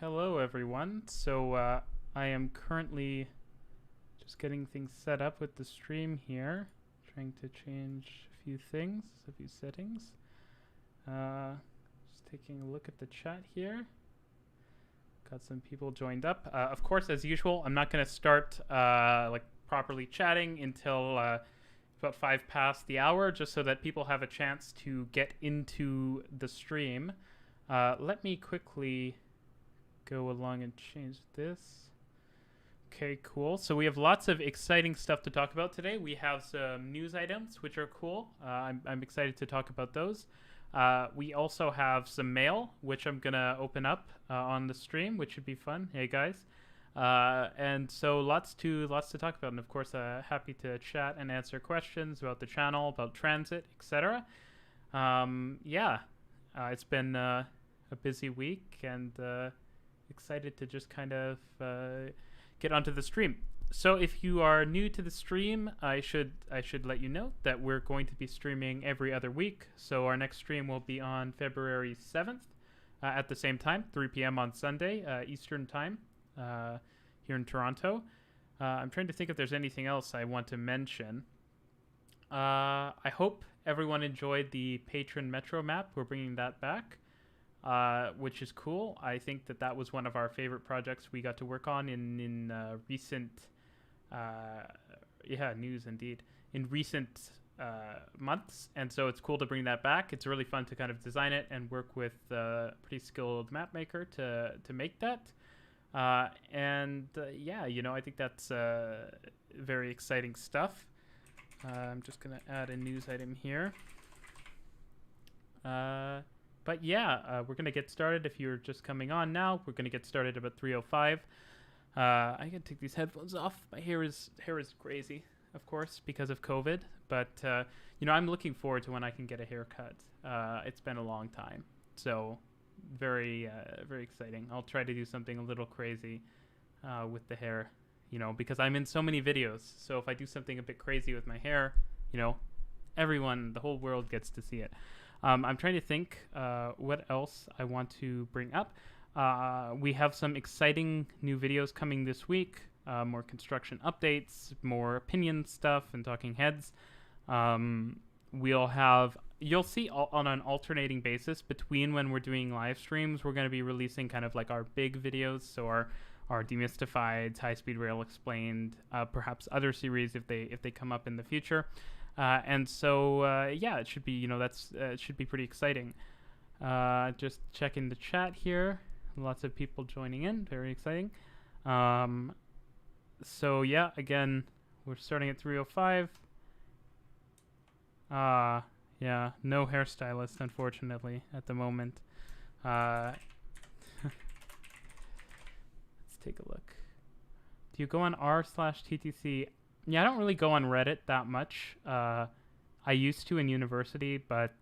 Hello, everyone. I am currently just getting things set up with the stream here, trying to change a few things, a few settings. Just taking a look at the chat here. Got some people joined up. Of course, as usual, I'm not going to start properly chatting until about 5 past the hour, just so that people have a chance to get into the stream. Let me quickly go along and change this. Okay, cool. So we have lots of exciting stuff to talk about today. We have some news items, which are cool. I'm excited to talk about those. We also have some mail, which I'm going to open up on the stream, which should be fun. Hey, guys. And so lots to talk about. And, of course, happy to chat and answer questions about the channel, about transit, etc. It's been a busy week, and excited to just kind of get onto the stream. So if you are new to the stream, I should let you know that we're going to be streaming every other week. So our next stream will be on February 7th at the same time, 3 p.m. on Sunday, Eastern time, here in Toronto. I'm trying to think if there's anything else I want to mention. I hope everyone enjoyed the Patron Metro map. We're bringing that back. Which is cool. I think that was one of our favorite projects we got to work on in recent news indeed, in recent months, and so it's cool to bring that back. It's really fun to kind of design it and work with a pretty skilled map maker to make that. I think that's very exciting stuff. I'm just gonna add a news item here. But yeah, we're going to get started. If you're just coming on now, we're going to get started about 3:05. I can take these headphones off. My hair is crazy, of course, because of COVID. But, I'm looking forward to when I can get a haircut. It's been a long time. So very, very exciting. I'll try to do something a little crazy with the hair, because I'm in so many videos. So if I do something a bit crazy with my hair, everyone, the whole world gets to see it. I'm trying to think what else I want to bring up. We have some exciting new videos coming this week, more construction updates, more opinion stuff, and talking heads. You'll see on an alternating basis between when we're doing live streams, we're going to be releasing kind of like our big videos, so our demystified, high-speed rail explained, perhaps other series if they come up in the future. It should be, it should be pretty exciting. Just checking the chat here. Lots of people joining in. Very exciting. Again, we're starting at 3:05. No hairstylist, unfortunately, at the moment. Let's take a look. Do you go on r/TTC? Yeah, I don't really go on Reddit that much. I used to in university, but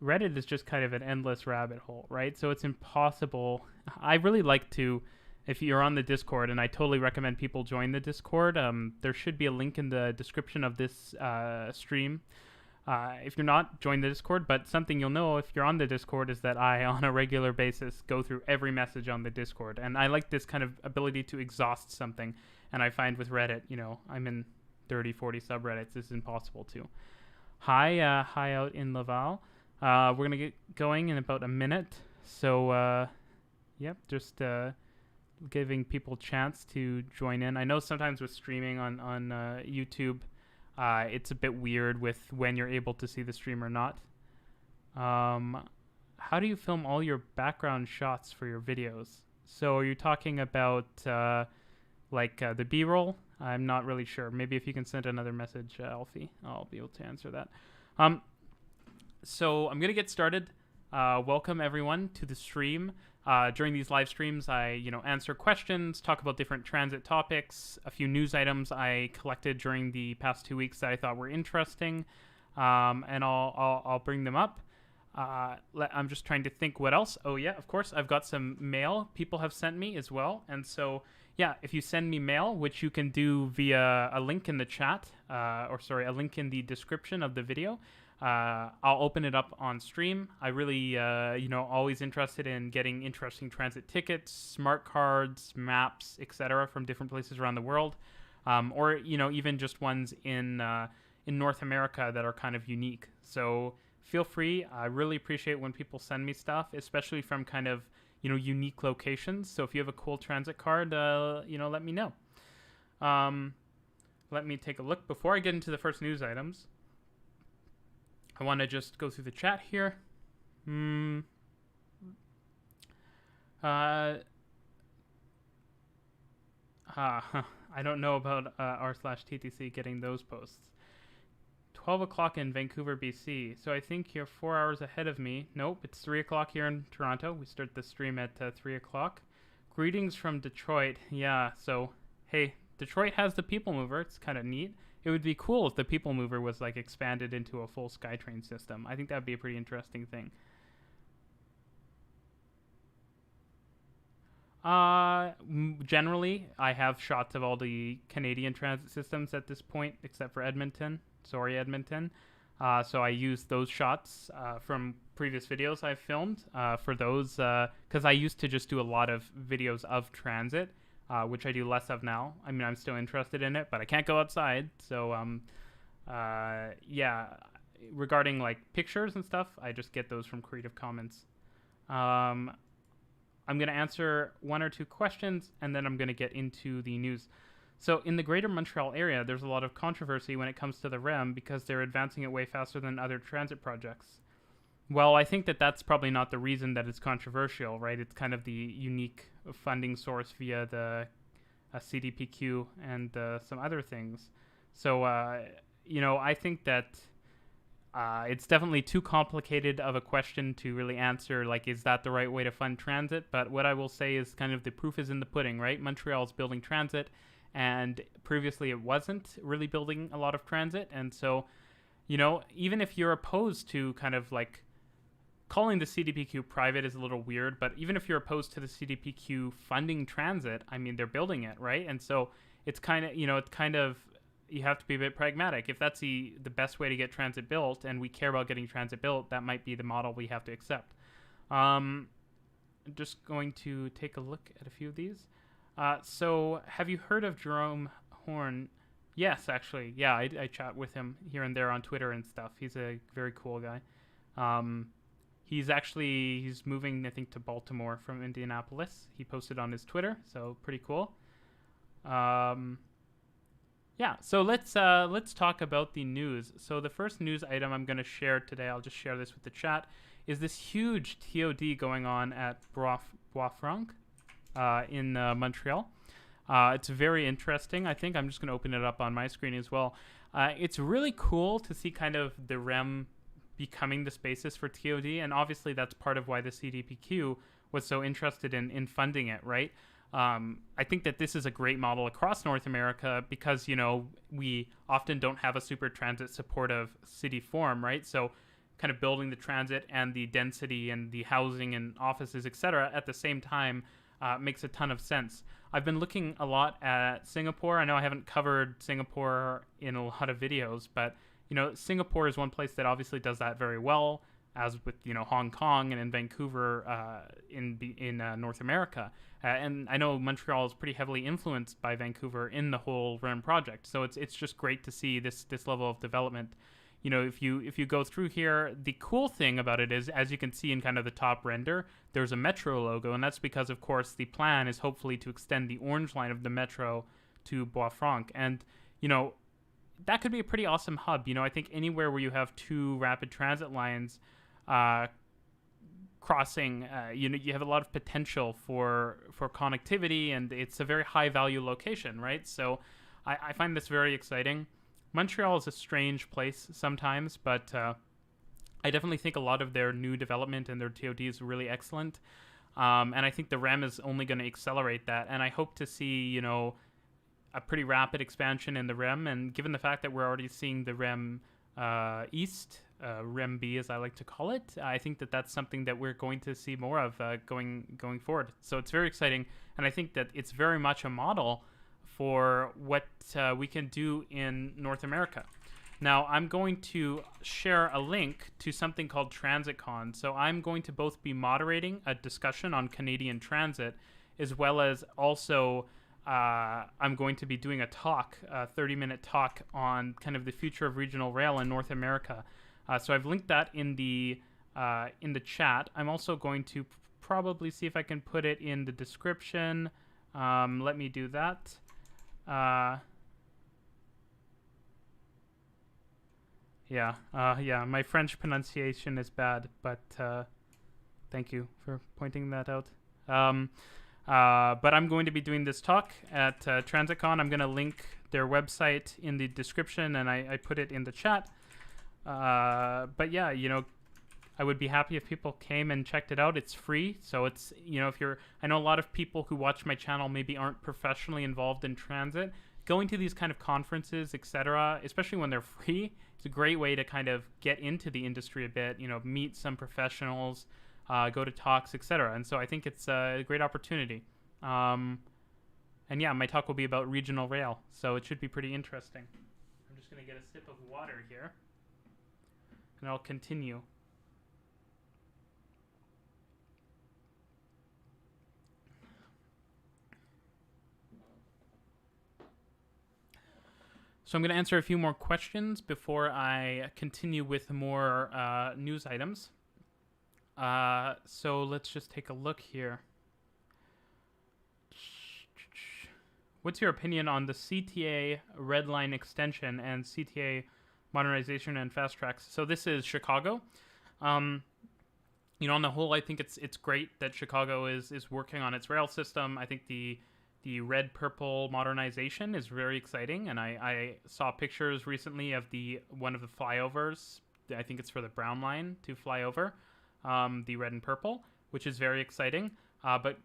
Reddit is just kind of an endless rabbit hole, right? So it's impossible. I really like to, if you're on the Discord, and I totally recommend people join the Discord. There should be a link in the description of this stream. If you're not, join the Discord. But something you'll know if you're on the Discord is that I, on a regular basis, go through every message on the Discord. And I like this kind of ability to exhaust something. And I find with Reddit, I'm in 30, 40 subreddits. This is impossible too. Hi out in Laval. We're going to get going in about a minute. So, just giving people a chance to join in. I know sometimes with streaming on YouTube, it's a bit weird with when you're able to see the stream or not. How do you film all your background shots for your videos? So are you talking about the B-roll? I'm not really sure. Maybe if you can send another message, Alfie, I'll be able to answer that. So I'm going to get started. Welcome, everyone, to the stream. During these live streams, I answer questions, talk about different transit topics, a few news items I collected during the past 2 weeks that I thought were interesting, and I'll bring them up. I'm just trying to think what else. Oh, yeah, of course, I've got some mail people have sent me as well. And so, yeah, if you send me mail, which you can do via a link in the chat, a link in the description of the video, I'll open it up on stream. I really, always interested in getting interesting transit tickets, smart cards, maps, etc. from different places around the world, or even just ones in North America that are kind of unique. So feel free. I really appreciate when people send me stuff, especially from kind of unique locations. So if you have a cool transit card, let me know. Let me take a look before I get into the first news items. I want to just go through the chat here. I don't know about r/TTC getting those posts. 12 o'clock in Vancouver, BC. So I think you're 4 hours ahead of me. Nope, it's 3 o'clock here in Toronto. We start the stream at 3 o'clock. Greetings from Detroit. Yeah, so, hey, Detroit has the People Mover. It's kind of neat. It would be cool if the People Mover was like expanded into a full SkyTrain system. I think that would be a pretty interesting thing. Generally, I have shots of all the Canadian transit systems at this point, except for Edmonton. Sorry, Edmonton. So I used those shots from previous videos I've filmed for those, because I used to just do a lot of videos of transit. Which I do less of now. I mean, I'm still interested in it, but I can't go outside. So, regarding like pictures and stuff, I just get those from Creative Commons. I'm going to answer one or two questions, and then I'm going to get into the news. So in the greater Montreal area, there's a lot of controversy when it comes to the REM because they're advancing it way faster than other transit projects. Well, I think that that's probably not the reason that it's controversial, right? It's kind of the unique funding source via the CDPQ and some other things. So, I think that it's definitely too complicated of a question to really answer, like, is that the right way to fund transit? But what I will say is kind of the proof is in the pudding, right? Montreal's building transit, and previously it wasn't really building a lot of transit. And so, even if you're opposed to kind of like calling the CDPQ private is a little weird, but even if you're opposed to the CDPQ funding transit, I mean, they're building it, right? And so it's kind of, you have to be a bit pragmatic. If that's the best way to get transit built, and we care about getting transit built, that might be the model we have to accept. I'm just going to take a look at a few of these. So have you heard of Jerome Horn? Yes, actually. Yeah, I chat with him here and there on Twitter and stuff. He's a very cool guy. He's moving, I think, to Baltimore from Indianapolis. He posted on his Twitter, so pretty cool. So let's talk about the news. So the first news item I'm going to share today, I'll just share this with the chat, is this huge TOD going on at Bois-Franc in Montreal. It's very interesting. I think I'm just going to open it up on my screen as well. It's really cool to see kind of the REM becoming the spaces for TOD, and obviously that's part of why the CDPQ was so interested in funding it, right? I think that this is a great model across North America because, we often don't have a super transit supportive city form, right? So kind of building the transit and the density and the housing and offices, etc., at the same time makes a ton of sense. I've been looking a lot at Singapore. I know I haven't covered Singapore in a lot of videos, but Singapore is one place that obviously does that very well, as with Hong Kong and in Vancouver in North America. And I know Montreal is pretty heavily influenced by Vancouver in the whole REM project. So it's just great to see this level of development. If you go through here, the cool thing about it is, as you can see in kind of the top render, there's a Metro logo, and that's because, of course, the plan is hopefully to extend the orange line of the Metro to Bois-Franc. And that could be a pretty awesome hub. I think anywhere where you have two rapid transit lines crossing, you have a lot of potential for connectivity, and it's a very high value location, right? So I find this very exciting. Montreal is a strange place sometimes, but I definitely think a lot of their new development and their TOD is really excellent. And I think the REM is only going to accelerate that. And I hope to see, a pretty rapid expansion in the REM, and given the fact that we're already seeing the REM East, REM B as I like to call it, I think that that's something that we're going to see more of going forward. So it's very exciting, and I think that it's very much a model for what we can do in North America. Now, I'm going to share a link to something called TransitCon. So I'm going to both be moderating a discussion on Canadian transit, as well as also I'm going to be doing a talk, a 30-minute talk on kind of the future of regional rail in North America. So I've linked that in the chat. I'm also going to probably see if I can put it in the description. Let me do that. Yeah, my French pronunciation is bad, but thank you for pointing that out. But I'm going to be doing this talk at TransitCon. I'm going to link their website in the description, and I put it in the chat. But yeah, I would be happy if people came and checked it out. It's free, so it's, if you're, I know a lot of people who watch my channel maybe aren't professionally involved in transit. Going to these kind of conferences, etc., especially when they're free, it's a great way to kind of get into the industry a bit, meet some professionals, go to talks, etc. And so I think it's a great opportunity. And yeah, my talk will be about regional rail, so it should be pretty interesting. I'm just going to get a sip of water here, and I'll continue. So I'm going to answer a few more questions before I continue with more news items. So let's just take a look here. What's your opinion on the CTA Red Line extension and CTA modernization and fast tracks? So this is Chicago. On the whole, I think it's great that Chicago is working on its rail system. I think the red-purple modernization is very exciting, and I saw pictures recently of one of the flyovers. I think it's for the Brown Line to fly over the red and purple, which is very exciting. But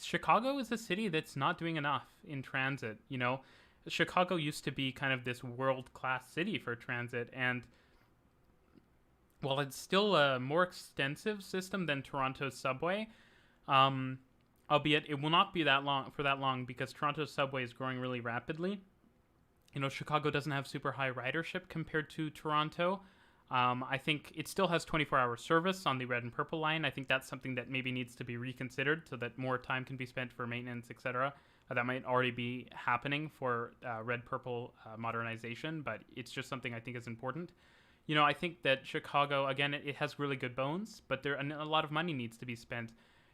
Chicago is a city that's not doing enough in transit. Chicago used to be kind of this world-class city for transit, and while it's still a more extensive system than Toronto's subway, albeit it will not be that long because Toronto's subway is growing really rapidly. Chicago doesn't have super high ridership compared to Toronto. I think it still has 24-hour service on the red and purple line. I think that's something that maybe needs to be reconsidered so that more time can be spent for maintenance, etc. That might already be happening for red-purple modernization, but it's just something I think is important. I think that Chicago, again, it has really good bones, but a lot of money needs to be spent.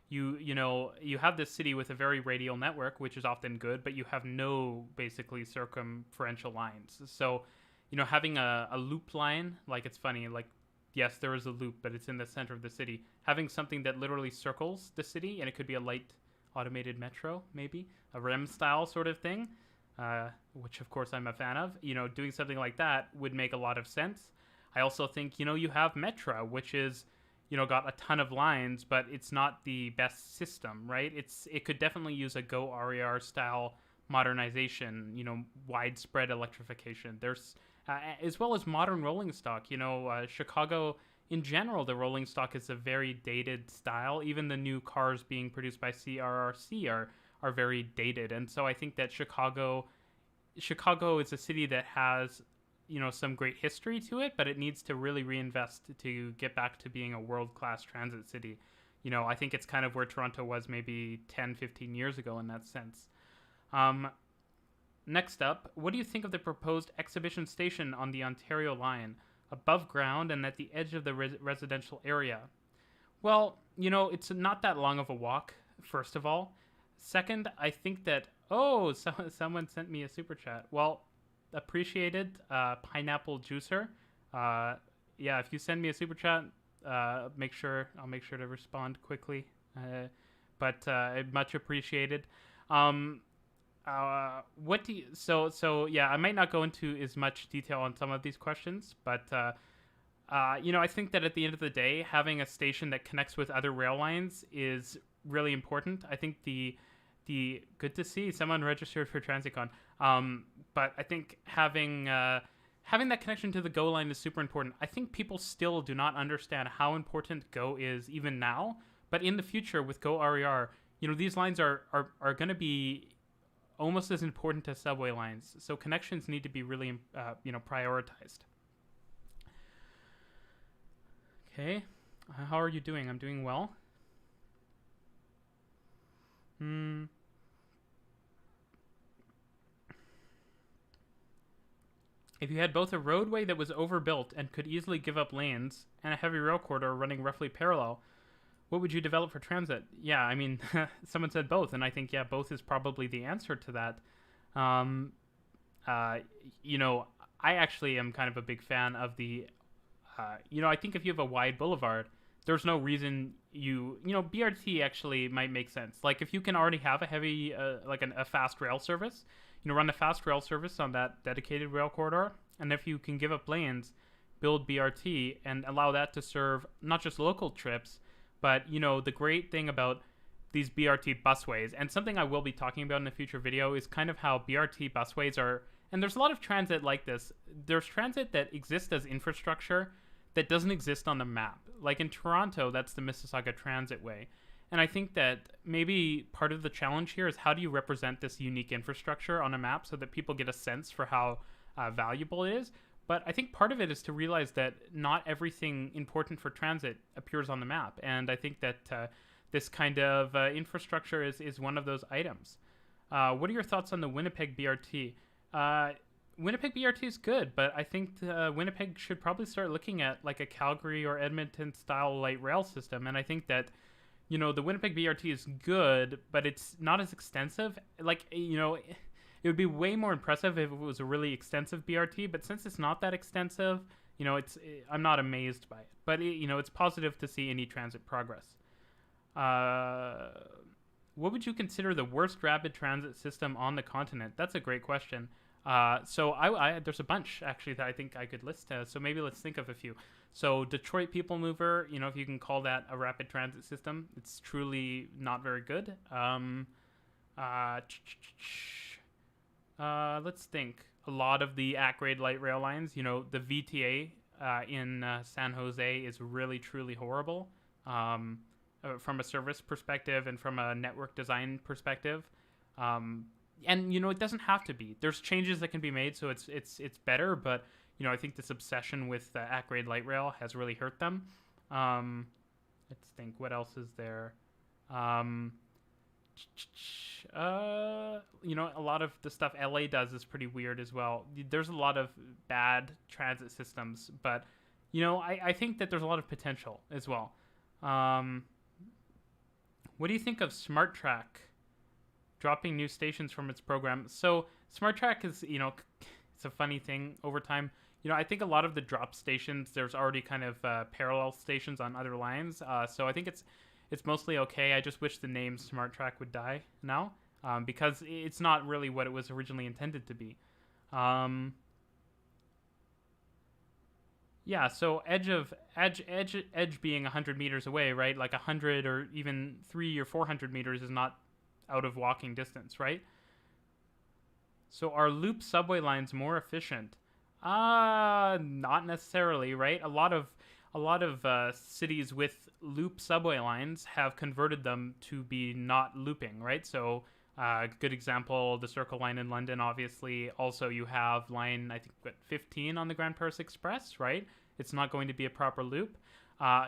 You have this city with a very radial network, which is often good, but you have no basically circumferential lines. So, having a loop line, it's funny, yes, there is a loop, but it's in the center of the city. Having something that literally circles the city, and it could be a light automated metro, maybe a REM style sort of thing, which of course I'm a fan of. Doing something like that would make a lot of sense. I also think, you have Metro, which is, got a ton of lines, but it's not the best system, right? It could definitely use a Go RER style modernization, widespread electrification. There's as well as modern rolling stock. Chicago in general, the rolling stock is a very dated style. Even the new cars being produced by CRRC are very dated, and so I think that Chicago is a city that has some great history to it, but it needs to really reinvest to get back to being a world-class transit city. I think it's kind of where Toronto was maybe 10, 15 years ago in that sense. Next up, what do you think of the proposed exhibition station on the Ontario line, above ground and at the edge of the residential area? Well, it's not that long of a walk, first of all. Second, I think that, someone sent me a super chat. Well, appreciated, pineapple juicer. If you send me a super chat, I'll make sure to respond quickly. But much appreciated. What do you, so yeah, I might not go into as much detail on some of these questions, but I think that at the end of the day, having a station that connects with other rail lines is really important. I think the good to see someone registered for TransitCon. But I think having that connection to the Go line is super important. I think people still do not understand how important Go is even now, but in the future with Go RER, these lines are going to be almost as important as subway lines. So connections need to be really, prioritized. Okay. How are you doing? I'm doing well. Hmm. If you had both a roadway that was overbuilt and could easily give up lanes and a heavy rail corridor running roughly parallel, what would you develop for transit? Yeah, I mean, someone said both, and I think, yeah, both is probably the answer to that. Um, uh, you know, I actually am kind of a big fan of I think if you have a wide boulevard, there's no reason BRT actually might make sense. Like if you can already have a heavy, a fast rail service, run a fast rail service on that dedicated rail corridor, and if you can give up lanes, build BRT and allow that to serve not just local trips, but the great thing about these BRT busways, and something I will be talking about in a future video, is kind of how BRT busways are. And there's a lot of transit like this. There's transit that exists as infrastructure that doesn't exist on the map. Like in Toronto, that's the Mississauga Transit Way. And I think that maybe part of the challenge here is how do you represent this unique infrastructure on a map so that people get a sense for how valuable it is. But I think part of it is to realize that not everything important for transit appears on the map. And I think that this kind of infrastructure is one of those items. What are your thoughts on the Winnipeg BRT? Winnipeg BRT is good, but I think Winnipeg should probably start looking at like a Calgary or Edmonton style light rail system. And I think that, the Winnipeg BRT is good, but it's not as extensive. Like, it would be way more impressive if it was a really extensive BRT, but since it's not that extensive, I'm not amazed by it. But, it's positive to see any transit progress. What would you consider the worst rapid transit system on the continent? That's a great question. So there's a bunch actually that I think I could list. So maybe let's think of a few. So Detroit People Mover, if you can call that a rapid transit system, it's truly not very good. Let's think. A lot of the at-grade light rail lines, the VTA in San Jose is really truly horrible from a service perspective and from a network design perspective. And it doesn't have to be. There's changes that can be made, so it's better. But I think this obsession with at-grade light rail has really hurt them. Let's think. What else is there? A lot of the stuff LA does is pretty weird as well. There's a lot of bad transit systems, but I think that there's a lot of potential as well. What do you think of Smart Track dropping new stations from its program? So Smart Track is, it's a funny thing over time. I think a lot of the drop stations, there's already kind of parallel stations on other lines. So I think it's mostly okay. I just wish the name Smart Track would die now because it's not really what it was originally intended to be. Yeah, so edge being 100 meters away, right? Like 100 or even 300 or 400 meters is not out of walking distance, right? So are loop subway lines more efficient? Not necessarily, right? A lot of cities with loop subway lines have converted them to be not looping, right? So good example, the Circle Line in London, obviously. Also, you have line, I think, 15 on the Grand Paris Express, right? It's not going to be a proper loop.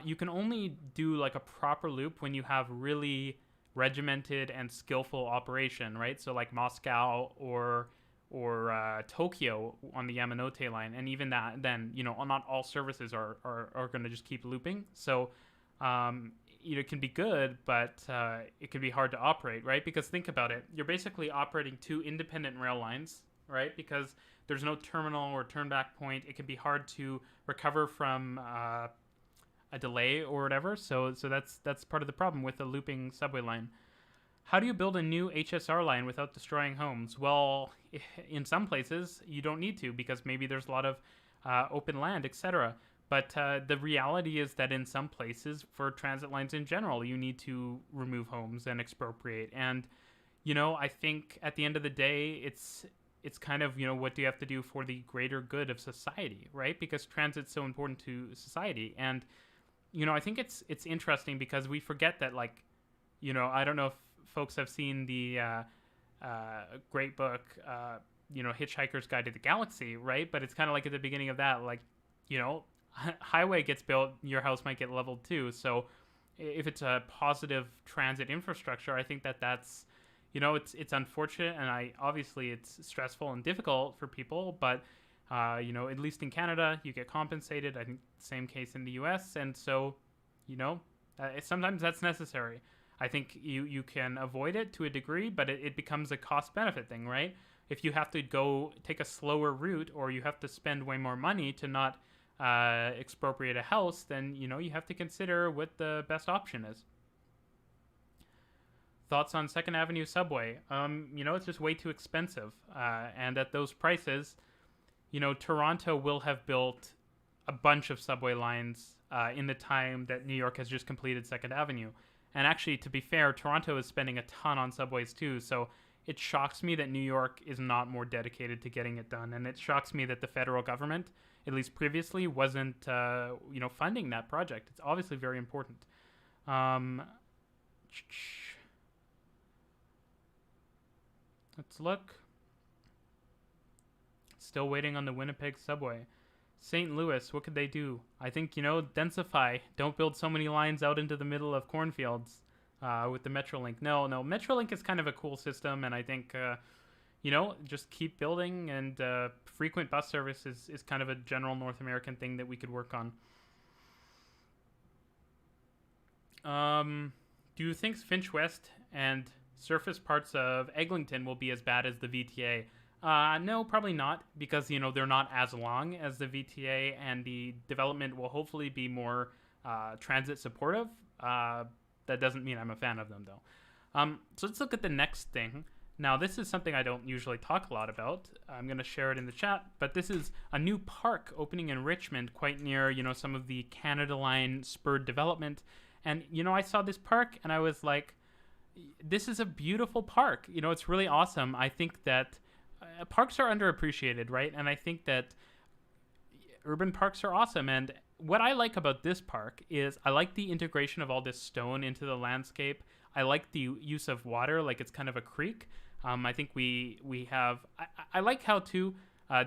You can only do like a proper loop when you have really regimented and skillful operation, right? So like Moscow or Tokyo on the Yamanote line, and even that, then not all services are going to just keep looping. So it can be good, but it can be hard to operate, right? Because think about it, you're basically operating two independent rail lines, right? Because there's no terminal or turnback point. It can be hard to recover from a delay or whatever. So that's part of the problem with the looping subway line. How do you build a new HSR line without destroying homes? Well, in some places you don't need to because maybe there's a lot of open land, etc. But the reality is that in some places, for transit lines in general, you need to remove homes and expropriate. And I think at the end of the day, it's kind of what do you have to do for the greater good of society, right? Because transit's so important to society. And I think it's interesting because we forget that, like, I don't know if folks have seen the great book, Hitchhiker's Guide to the Galaxy, right? But it's kind of like at the beginning of that, like, highway gets built, your house might get leveled too. So if it's a positive transit infrastructure, I think that that's, it's unfortunate, and obviously it's stressful and difficult for people, but at least in Canada, you get compensated. I think same case in the U.S. And so, sometimes that's necessary. I think you can avoid it to a degree, but it becomes a cost benefit thing, right? If you have to go take a slower route, or you have to spend way more money to not expropriate a house, then you have to consider what the best option is. Thoughts on Second Avenue subway? It's just way too expensive, and at those prices, Toronto will have built a bunch of subway lines in the time that New York has just completed Second Avenue. And actually, to be fair, Toronto is spending a ton on subways too. So it shocks me that New York is not more dedicated to getting it done. And it shocks me that the federal government, at least previously, wasn't funding that project. It's obviously very important. Let's look. Still waiting on the Winnipeg subway. St. Louis, what could they do? I think, densify. Don't build so many lines out into the middle of cornfields with the Metrolink. No, Metrolink is kind of a cool system, and I think, just keep building, and frequent bus service is kind of a general North American thing that we could work on. Do you think Finch West and surface parts of Eglinton will be as bad as the VTA? No, probably not, because, they're not as long as the VTA, and the development will hopefully be more transit supportive. That doesn't mean I'm a fan of them, though. So let's look at the next thing. Now, this is something I don't usually talk a lot about. I'm going to share it in the chat, but this is a new park opening in Richmond, quite near, some of the Canada Line spurred development. And, I saw this park, and I was like, this is a beautiful park. It's really awesome. I think that parks are underappreciated, right? And I think that urban parks are awesome. And what I like about this park is I like the integration of all this stone into the landscape. I like the use of water, like it's kind of a creek. I think we have. I like how too.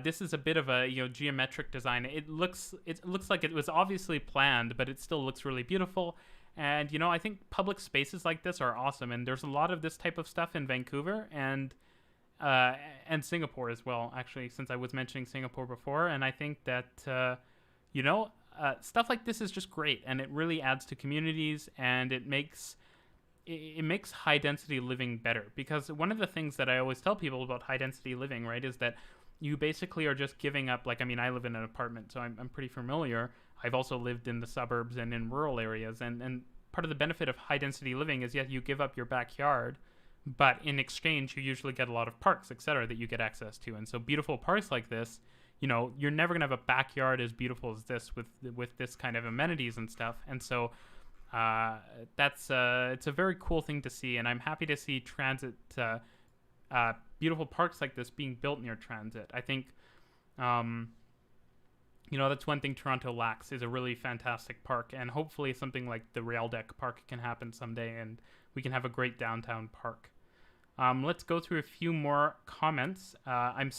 This is a bit of a geometric design. It looks like it was obviously planned, but it still looks really beautiful. And I think public spaces like this are awesome. And there's a lot of this type of stuff in Vancouver and Singapore as well, actually, since I was mentioning Singapore before. And I think that, stuff like this is just great, and it really adds to communities, and it makes high density living better. Because one of the things that I always tell people about high density living, right, is that you basically are just giving up, I live in an apartment, so I'm pretty familiar. I've also lived in the suburbs and in rural areas, and part of the benefit of high density living is, yes, you give up your backyard, but in exchange, you usually get a lot of parks, etc., that you get access to. And so beautiful parks like this, you're never going to have a backyard as beautiful as this with this kind of amenities and stuff. And so it's a very cool thing to see. And I'm happy to see transit, beautiful parks like this being built near transit. I think, that's one thing Toronto lacks, is a really fantastic park. And hopefully something like the Rail Deck Park can happen someday, and we can have a great downtown park. Let's go through a few more comments. I'm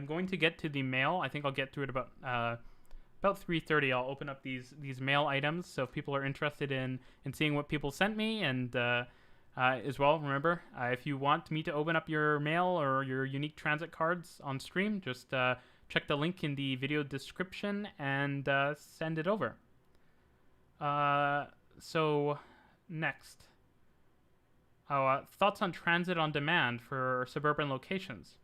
going to get to the mail. I think I'll get through it about 3:30. I'll open up these mail items. So if people are interested in seeing what people sent me, and as well, remember, if you want me to open up your mail or your unique transit cards on stream, just check the link in the video description and send it over. So next. Thoughts on transit on demand for suburban locations?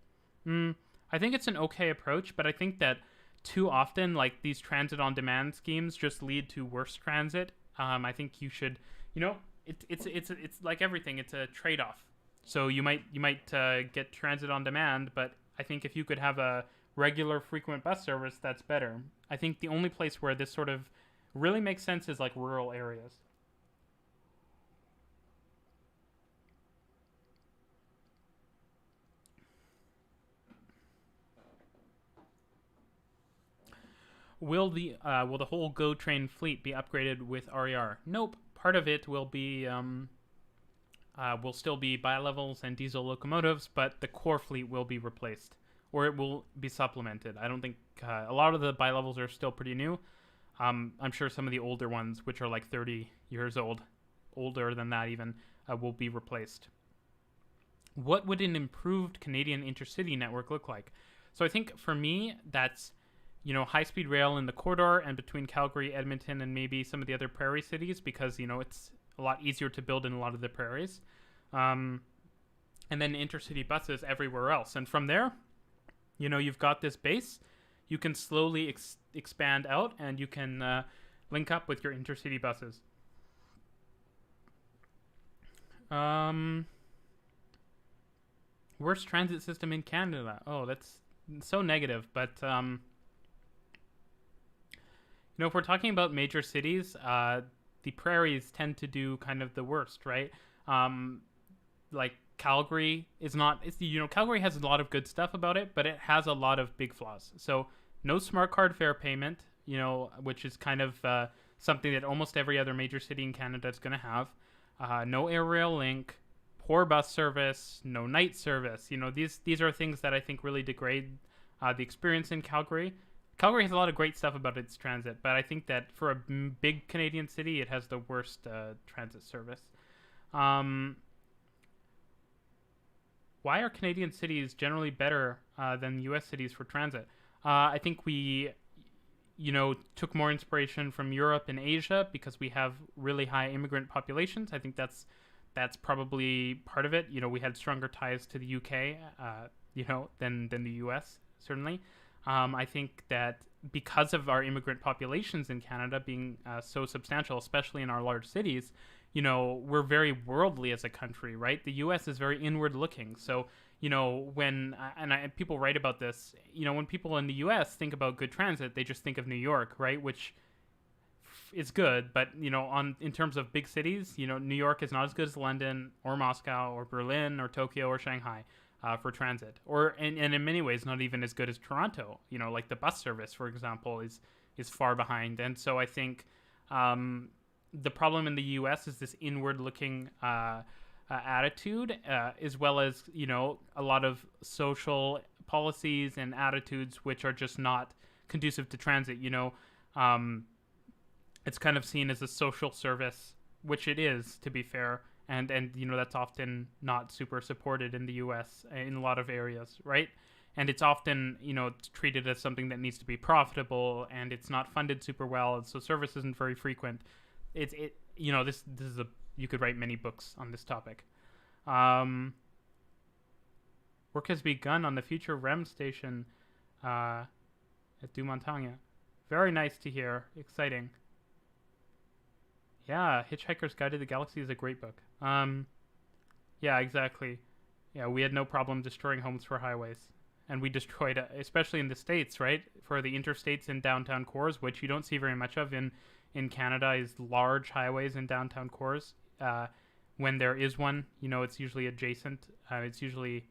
I think it's an okay approach, but I think that too often, these transit on demand schemes just lead to worse transit. I think you should, it's like everything. It's a trade-off. So you might get transit on demand, but I think if you could have a regular, frequent bus service, that's better. I think the only place where this sort of really makes sense is rural areas. Will the whole GO train fleet be upgraded with RER? Nope. Part of it will be will still be bi-levels and diesel locomotives, but the core fleet will be replaced, or it will be supplemented. I don't think a lot of the bi-levels are still pretty new. I'm sure some of the older ones, which are like 30 years old, older than that even, will be replaced. What would an improved Canadian intercity network look like? So I think for me, that's high-speed rail in the corridor and between Calgary, Edmonton, and maybe some of the other prairie cities, because it's a lot easier to build in a lot of the prairies. And then intercity buses everywhere else. And from there, you've got this base. You can slowly expand out, and you can link up with your intercity buses. Worst transit system in Canada. Oh, that's so negative. But if we're talking about major cities, the prairies tend to do kind of the worst, right? Like Calgary is not. Calgary has a lot of good stuff about it, but it has a lot of big flaws. So no smart card fare payment, which is kind of something that almost every other major city in Canada is going to have. No air rail link. Poor bus service, no night service. These are things that I think really degrade the experience in Calgary. Calgary has a lot of great stuff about its transit, but I think that for a big Canadian city, it has the worst transit service. Why are Canadian cities generally better than U.S. cities for transit? I think we, took more inspiration from Europe and Asia because we have really high immigrant populations. I think that's probably part of it. We had stronger ties to the UK, than the US, certainly. I think that because of our immigrant populations in Canada being so substantial, especially in our large cities, we're very worldly as a country, right? The US is very inward looking. So, when people write about this, when people in the US think about good transit, they just think of New York, right? Which is good, but in terms of big cities, New York is not as good as London or Moscow or Berlin or Tokyo or Shanghai for transit, and in many ways not even as good as Toronto. Like the bus service, for example, is far behind. And so I think the problem in the U.S. is this inward-looking attitude, as well as a lot of social policies and attitudes which are just not conducive to transit. It's kind of seen as a social service, which it is, to be fair, and that's often not super supported in the U.S. in a lot of areas, right? And it's often treated as something that needs to be profitable, and it's not funded super well, and so service isn't very frequent. This is you could write many books on this topic. Work has begun on the future REM station at Dumontagne. Very nice to hear. Exciting. Yeah, Hitchhiker's Guide to the Galaxy is a great book. Yeah, exactly. Yeah, we had no problem destroying homes for highways. And we destroyed, especially in the States, right? For the interstates and downtown cores, which you don't see very much of in Canada, is large highways in downtown cores. When there is one, it's usually adjacent. It's usually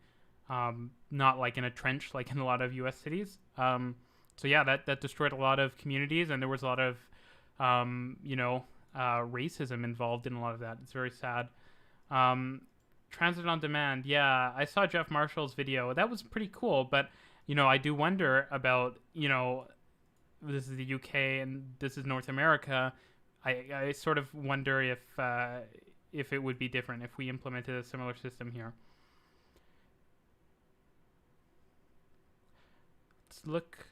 not like in a trench like in a lot of U.S. cities. So yeah, that destroyed a lot of communities, and there was a lot of, racism involved in a lot of that. It's very sad. Transit on demand. Yeah, I saw Jeff Marshall's video. That was pretty cool, but I do wonder about this is the UK and this is North America. I sort of wonder if it would be different if we implemented a similar system here. Let's look.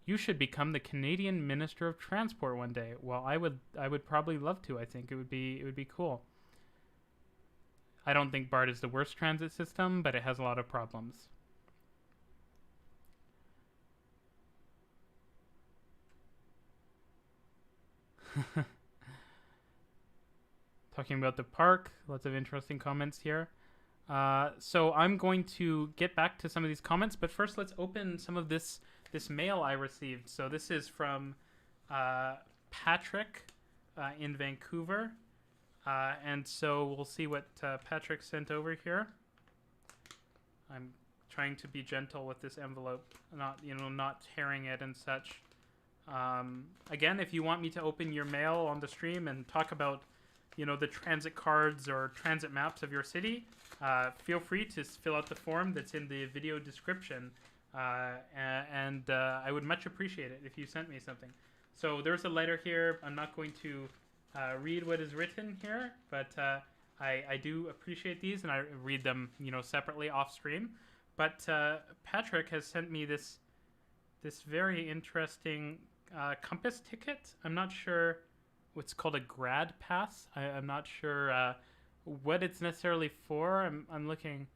You should become the Canadian Minister of Transport one day. Well, I would probably love to. I think it would be cool. I don't think BART is the worst transit system, but it has a lot of problems. Talking about the park, lots of interesting comments here. So I'm going to get back to some of these comments, but first let's open some of this mail I received. So this is from Patrick in Vancouver. And so we'll see what Patrick sent over here. I'm trying to be gentle with this envelope, not tearing it and such. Again, if you want me to open your mail on the stream and talk about, the transit cards or transit maps of your city, feel free to fill out the form that's in the video description. And I would much appreciate it if you sent me something. So there's a letter here. I'm not going to read what is written here, but I do appreciate these, and I read them, separately off stream. But Patrick has sent me this very interesting compass ticket. I'm not sure what's called a grad pass. I'm not sure what it's necessarily for. I'm looking.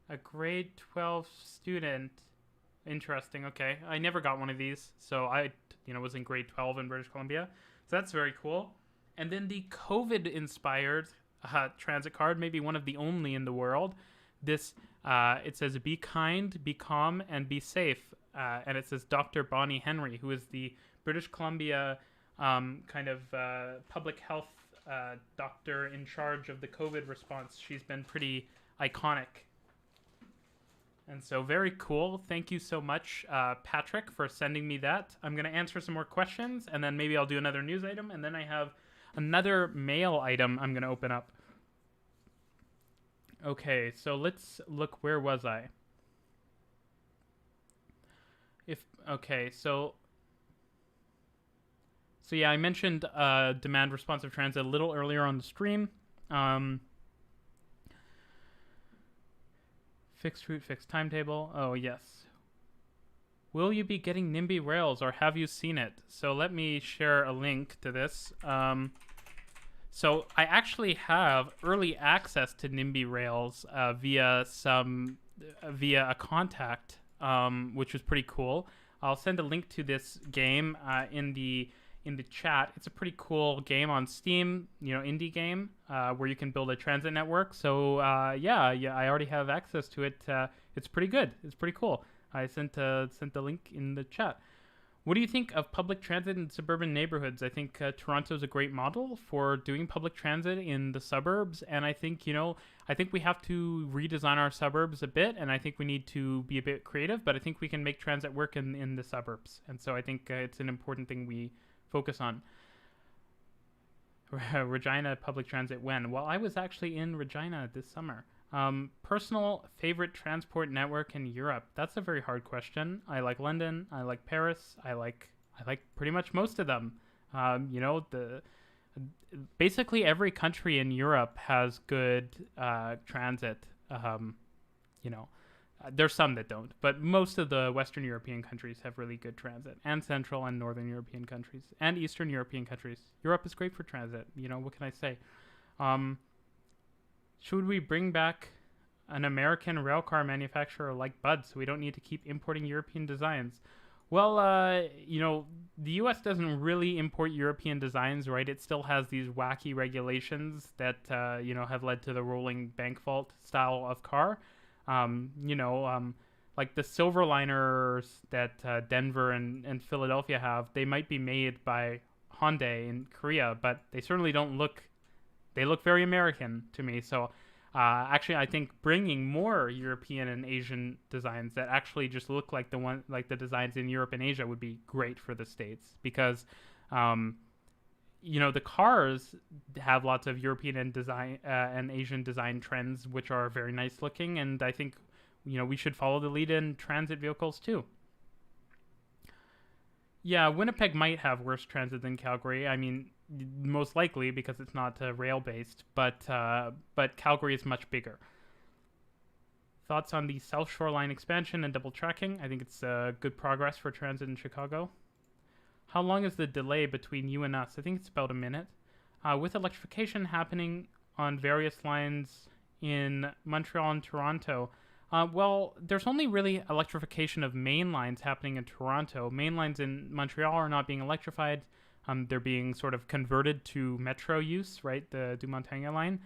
A grade 12 student. Interesting. Okay, I never got one of these, so I was in grade 12 in British Columbia, so that's very cool. And then the COVID inspired transit card, maybe one of the only in the world. This it says be kind, be calm, and be safe, and it says Dr. Bonnie Henry, who is the British Columbia public health doctor in charge of the COVID response. She's been pretty iconic. And so very cool. Thank you so much, Patrick, for sending me that. I'm going to answer some more questions, and then maybe I'll do another news item, and then I have another mail item I'm going to open up. Okay, so let's look. Where was I? So yeah, I mentioned demand responsive transit a little earlier on the stream. Fixed route, fixed timetable. Oh, yes. Will you be getting NIMBY Rails, or have you seen it? So let me share a link to this. So I actually have early access to NIMBY Rails via a contact, which was pretty cool. I'll send a link to this game in the chat. It's a pretty cool game on Steam, indie game where you can build a transit network. So yeah, I already have access to it. It's pretty good. It's pretty cool. I sent the link in the chat. What do you think of public transit in suburban neighborhoods? I think Toronto is a great model for doing public transit in the suburbs, and I think we have to redesign our suburbs a bit, and I think we need to be a bit creative, but I think we can make transit work in the suburbs, and so I think it's an important thing we focus on. Regina public transit when? Well, I was actually in Regina this summer. Personal favorite transport network in Europe? That's a very hard question. I like London. I like Paris. I like pretty much most of them. Basically every country in Europe has good transit. There's some that don't, but most of the Western European countries have really good transit, and Central and Northern European countries, and Eastern European countries. Europe is great for transit. What can I say? Should we bring back an American railcar manufacturer like Bud so we don't need to keep importing European designs? Well, the U.S. doesn't really import European designs, right? It still has these wacky regulations that, have led to the rolling bank vault style of car. Like the Silverliners that Denver and Philadelphia have, they might be made by Hyundai in Korea, but they certainly don't look. They look very American to me. So actually, I think bringing more European and Asian designs that actually just look like the designs in Europe and Asia would be great for the States, because the cars have lots of European and Asian design trends, which are very nice looking, and I think we should follow the lead in transit vehicles too. Yeah, Winnipeg might have worse transit than Calgary. I mean, most likely because it's not rail based, but Calgary is much bigger. Thoughts on the South Shore Line expansion and double tracking? I think it's good progress for transit in Chicago. How long is the delay between you and us? I think it's about a minute. With electrification happening on various lines in Montreal and Toronto, well, there's only really electrification of main lines happening in Toronto. Main lines in Montreal are not being electrified. They're being sort of converted to metro use, right? The Du Montagne line.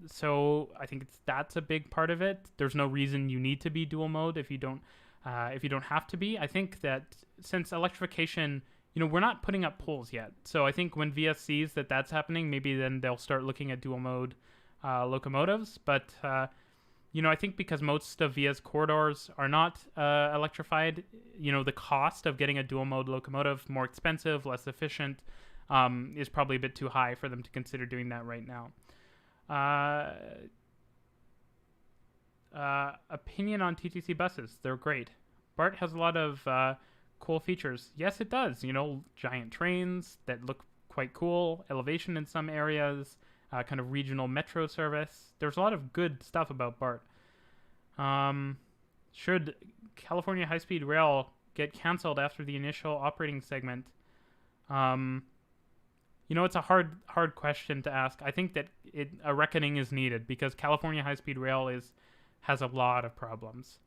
So I think that's a big part of it. There's no reason you need to be dual mode if you don't have to be. I think that since electrification, we're not putting up poles yet. So I think when VS sees that that's happening, maybe then they'll start looking at dual mode locomotives. But I think because most of VIA's corridors are not electrified, the cost of getting a dual mode locomotive, more expensive, less efficient, is probably a bit too high for them to consider doing that right now. Opinion on TTC buses. They're great. Bart has a lot of cool features. Yes, it does. You know, giant trains that look quite cool, elevation in some areas, kind of regional metro service. There's a lot of good stuff about BART. Should California high-speed rail get canceled after the initial operating segment? You know, it's a hard question to ask. I think that a reckoning is needed because California high-speed rail has a lot of problems,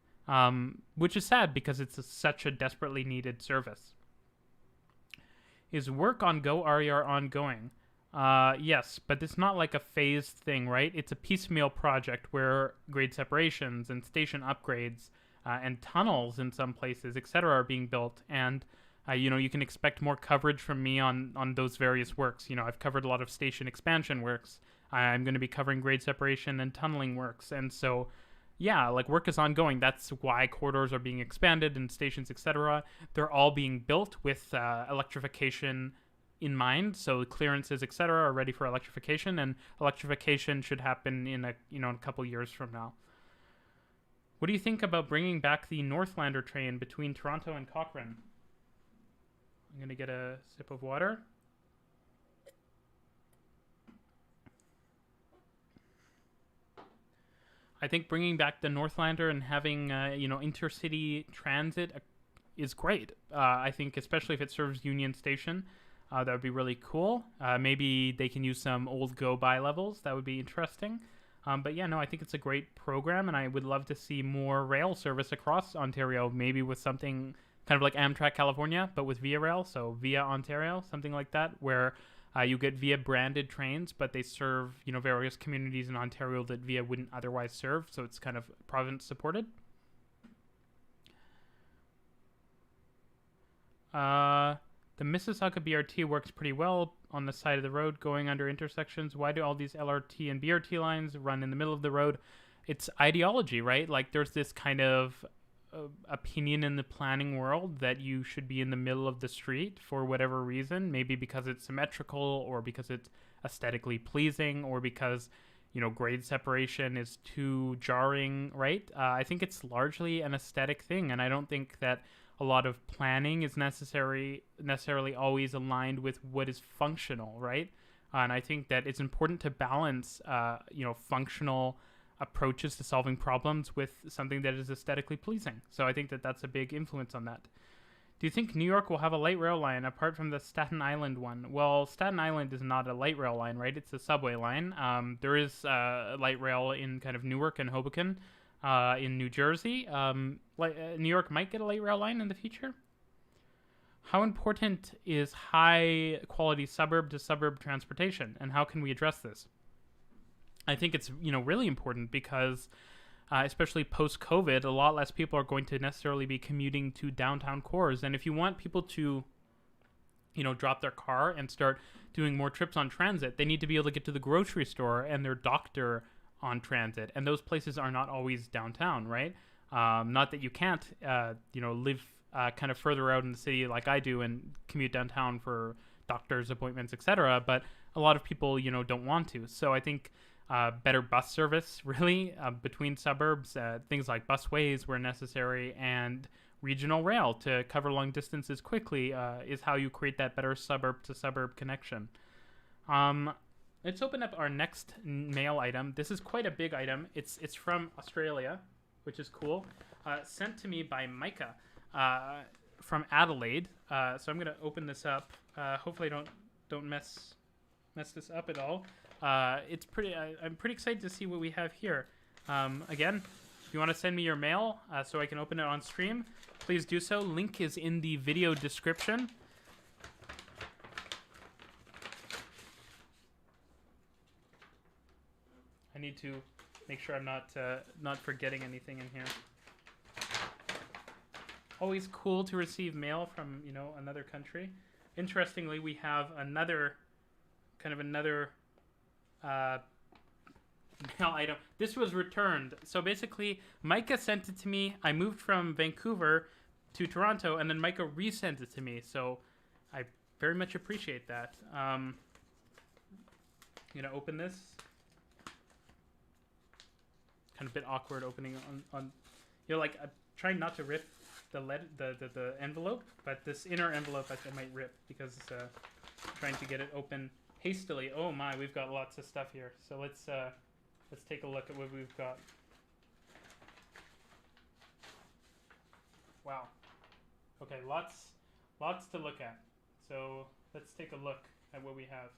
which is sad because it's such a desperately needed service. Is work on Go RER ongoing? Yes, but it's not like a phased thing, right? It's a piecemeal project where grade separations and station upgrades and tunnels in some places, etc., are being built. And you know, you can expect more coverage from me on those various works. You know, I've covered a lot of station expansion works. I'm going to be covering grade separation and tunneling works. And so, yeah, like work is ongoing. That's why corridors are being expanded and stations, etc. They're all being built with electrification in mind. So clearances, etc., are ready for electrification, and electrification should happen in a couple years from now. What do you think about bringing back the Northlander train between Toronto and Cochrane? I'm going to get a sip of water. I think bringing back the Northlander and having, intercity transit is great. I think especially if it serves Union Station, that would be really cool. Maybe they can use some old go-by levels. That would be interesting. But yeah, no, I think it's a great program, and I would love to see more rail service across Ontario, maybe with something kind of like Amtrak California, but with Via Rail, so Via Ontario, something like that, where you get Via branded trains, but they serve, various communities in Ontario that Via wouldn't otherwise serve, so it's kind of province supported. The Mississauga BRT works pretty well on the side of the road going under intersections. Why do all these LRT and BRT lines run in the middle of the road? It's ideology, right? Like there's this kind of opinion in the planning world that you should be in the middle of the street for whatever reason, maybe because it's symmetrical or because it's aesthetically pleasing or because grade separation is too jarring, right? I think it's largely an aesthetic thing, and I don't think that a lot of planning is necessarily always aligned with what is functional, right? And I think that it's important to balance functional approaches to solving problems with something that is aesthetically pleasing. So I think that that's a big influence on that. Do you think New York will have a light rail line apart from the Staten Island one? Well, Staten Island is not a light rail line, right? It's a subway line. There is light rail in kind of Newark and Hoboken in New Jersey. New York might get a light rail line in the future. How important is high quality suburb to suburb transportation, and how can we address this? I think it's really important because especially post-COVID, a lot less people are going to necessarily be commuting to downtown cores. And if you want people to drop their car and start doing more trips on transit, they need to be able to get to the grocery store and their doctor on transit. And those places are not always downtown, right? Not that you can't live kind of further out in the city like I do and commute downtown for doctor's appointments, etc. But a lot of people don't want to. So I think better bus service, really, between suburbs, things like busways where necessary, and regional rail to cover long distances quickly is how you create that better suburb-to-suburb connection. Let's open up our next mail item. This is quite a big item. It's from Australia, which is cool. Sent to me by Micah from Adelaide. So I'm going to open this up. Hopefully I don't mess this up at all. It's pretty. I'm pretty excited to see what we have here. Again, if you want to send me your mail so I can open it on stream, please do so. Link is in the video description. I need to make sure I'm not forgetting anything in here. Always cool to receive mail from another country. Interestingly, we have another mail item. This was returned. So basically, Micah sent it to me. I moved from Vancouver to Toronto, and then Micah resent it to me. So I very much appreciate that. I'm gonna open this. Kind of a bit awkward opening on I'm trying not to riff the envelope, but this inner envelope I might rip because I'm trying to get it open hastily. Oh my, we've got lots of stuff here. So let's take a look at what we've got. Wow. Okay, lots to look at. So let's take a look at what we have.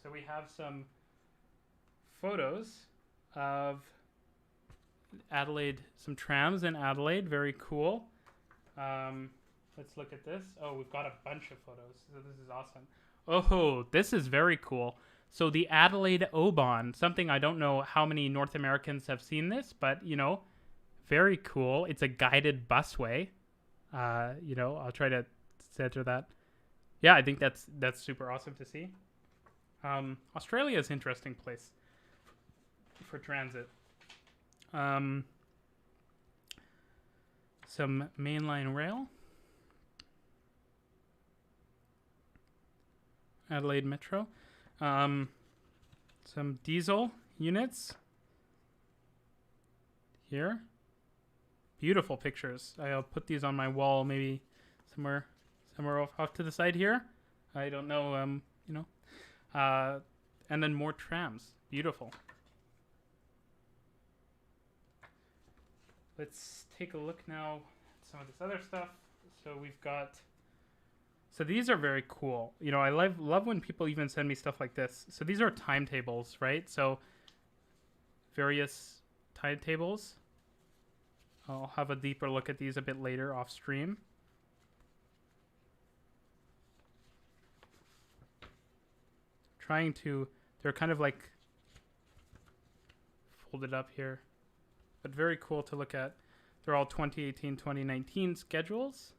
So we have some photos of Adelaide, some trams in Adelaide. Very cool. Let's look at this. Oh, we've got a bunch of photos. So this is awesome. Oh, this is very cool. So the Adelaide Oban, something I don't know how many North Americans have seen this, but, you know, very cool. It's a guided busway. You know, I'll try to center that. Yeah, I think that's super awesome to see. Australia is an interesting place for transit. Some mainline rail. Adelaide Metro. Some diesel units. Here. Beautiful pictures. I'll put these on my wall maybe somewhere off to the side here. I don't know, you know. And then more trams. Beautiful. Let's take a look now at some of this other stuff. So we've got... So these are very cool. You know, I love when people even send me stuff like this. So these are timetables, right? So various timetables. I'll have a deeper look at these a bit later off stream. They're kind of like folded up here, but very cool to look at. They're all 2018, 2019 schedules.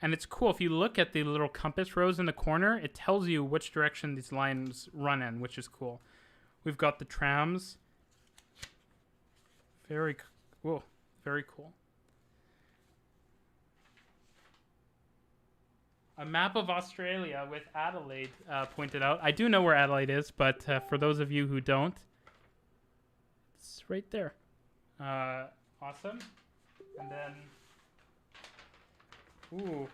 And it's cool, if you look at the little compass rose in the corner, it tells you which direction these lines run in, which is cool. We've got the trams. Very cool. A map of Australia with Adelaide pointed out. I do know where Adelaide is, but for those of you who don't, it's right there. Awesome. And then, ooh,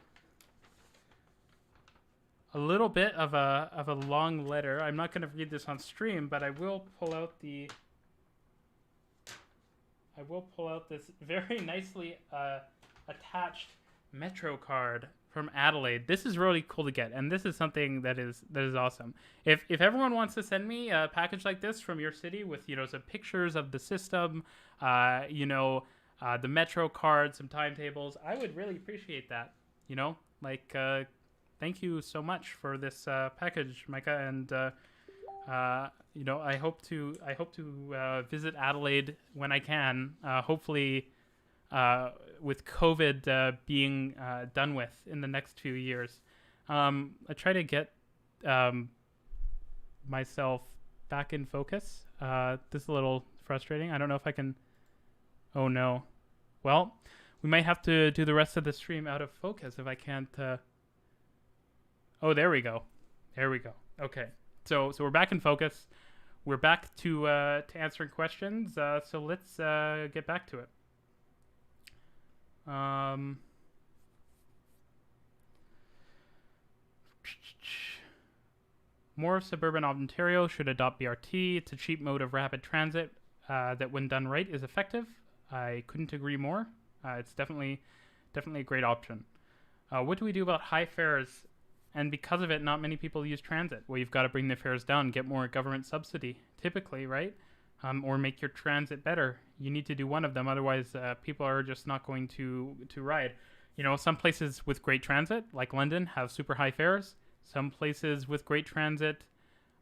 a little bit of a long letter. I'm not going to read this on stream, but I will pull out this very nicely attached Metro card from Adelaide. This is really cool to get, and this is something that is awesome. If everyone wants to send me a package like this from your city with, you know, some pictures of the system, you know, the Metro card, some timetables, I would really appreciate that. You know, like, thank you so much for this package, Micah, and you know, I hope to visit Adelaide when I can. Hopefully, with COVID being done with in the next few years. I try to get myself back in focus. This is a little frustrating. I don't know if I can... Oh, no. Well, we might have to do the rest of the stream out of focus if I can't... Oh, there we go. Okay. So we're back in focus. We're back to answering questions. So let's get back to it. More suburban Ontario should adopt BRT. It's a cheap mode of rapid transit that, when done right, is effective. I couldn't agree more. It's definitely a great option. What do we do about high fares? And because of it, not many people use transit. Well, you've got to bring the fares down, get more government subsidy, typically, right? Or make your transit better. You need to do one of them, otherwise people are just not going to ride. You know, some places with great transit, like London, have super high fares. Some places with great transit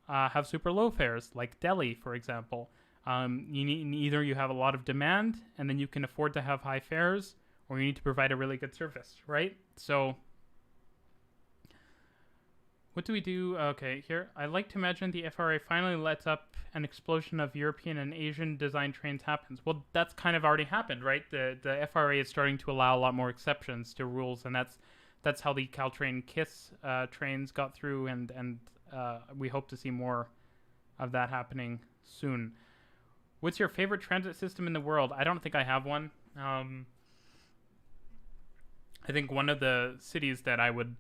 have super low fares, like Delhi, for example. You need, either you have a lot of demand, and then you can afford to have high fares, or you need to provide a really good service, right? So... what do we do? Okay, here. I like to imagine the FRA finally lets up an explosion of European and Asian design trains happens. Well, that's kind of already happened, right? The FRA is starting to allow a lot more exceptions to rules, and that's how the Caltrain KISS trains got through, and we hope to see more of that happening soon. What's your favorite transit system in the world? I don't think I have one. I think one of the cities that I would,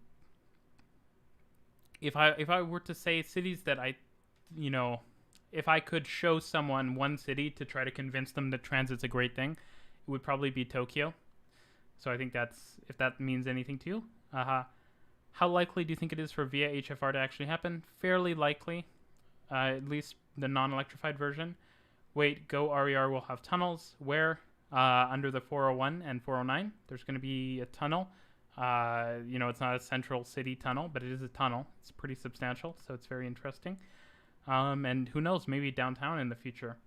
if I were to say cities that you know, if I could show someone one city to try to convince them that transit's a great thing, it would probably be Tokyo. So I think that's, if that means anything to you. How likely do you think it is for VIA HFR to actually happen? Fairly likely, at least the non-electrified version. Wait, Go RER will have tunnels. Where? Under the 401 and 409. There's going to be a tunnel. It's not a central city tunnel, but it is a tunnel. It's pretty substantial, so it's very interesting. And who knows, maybe downtown in the future.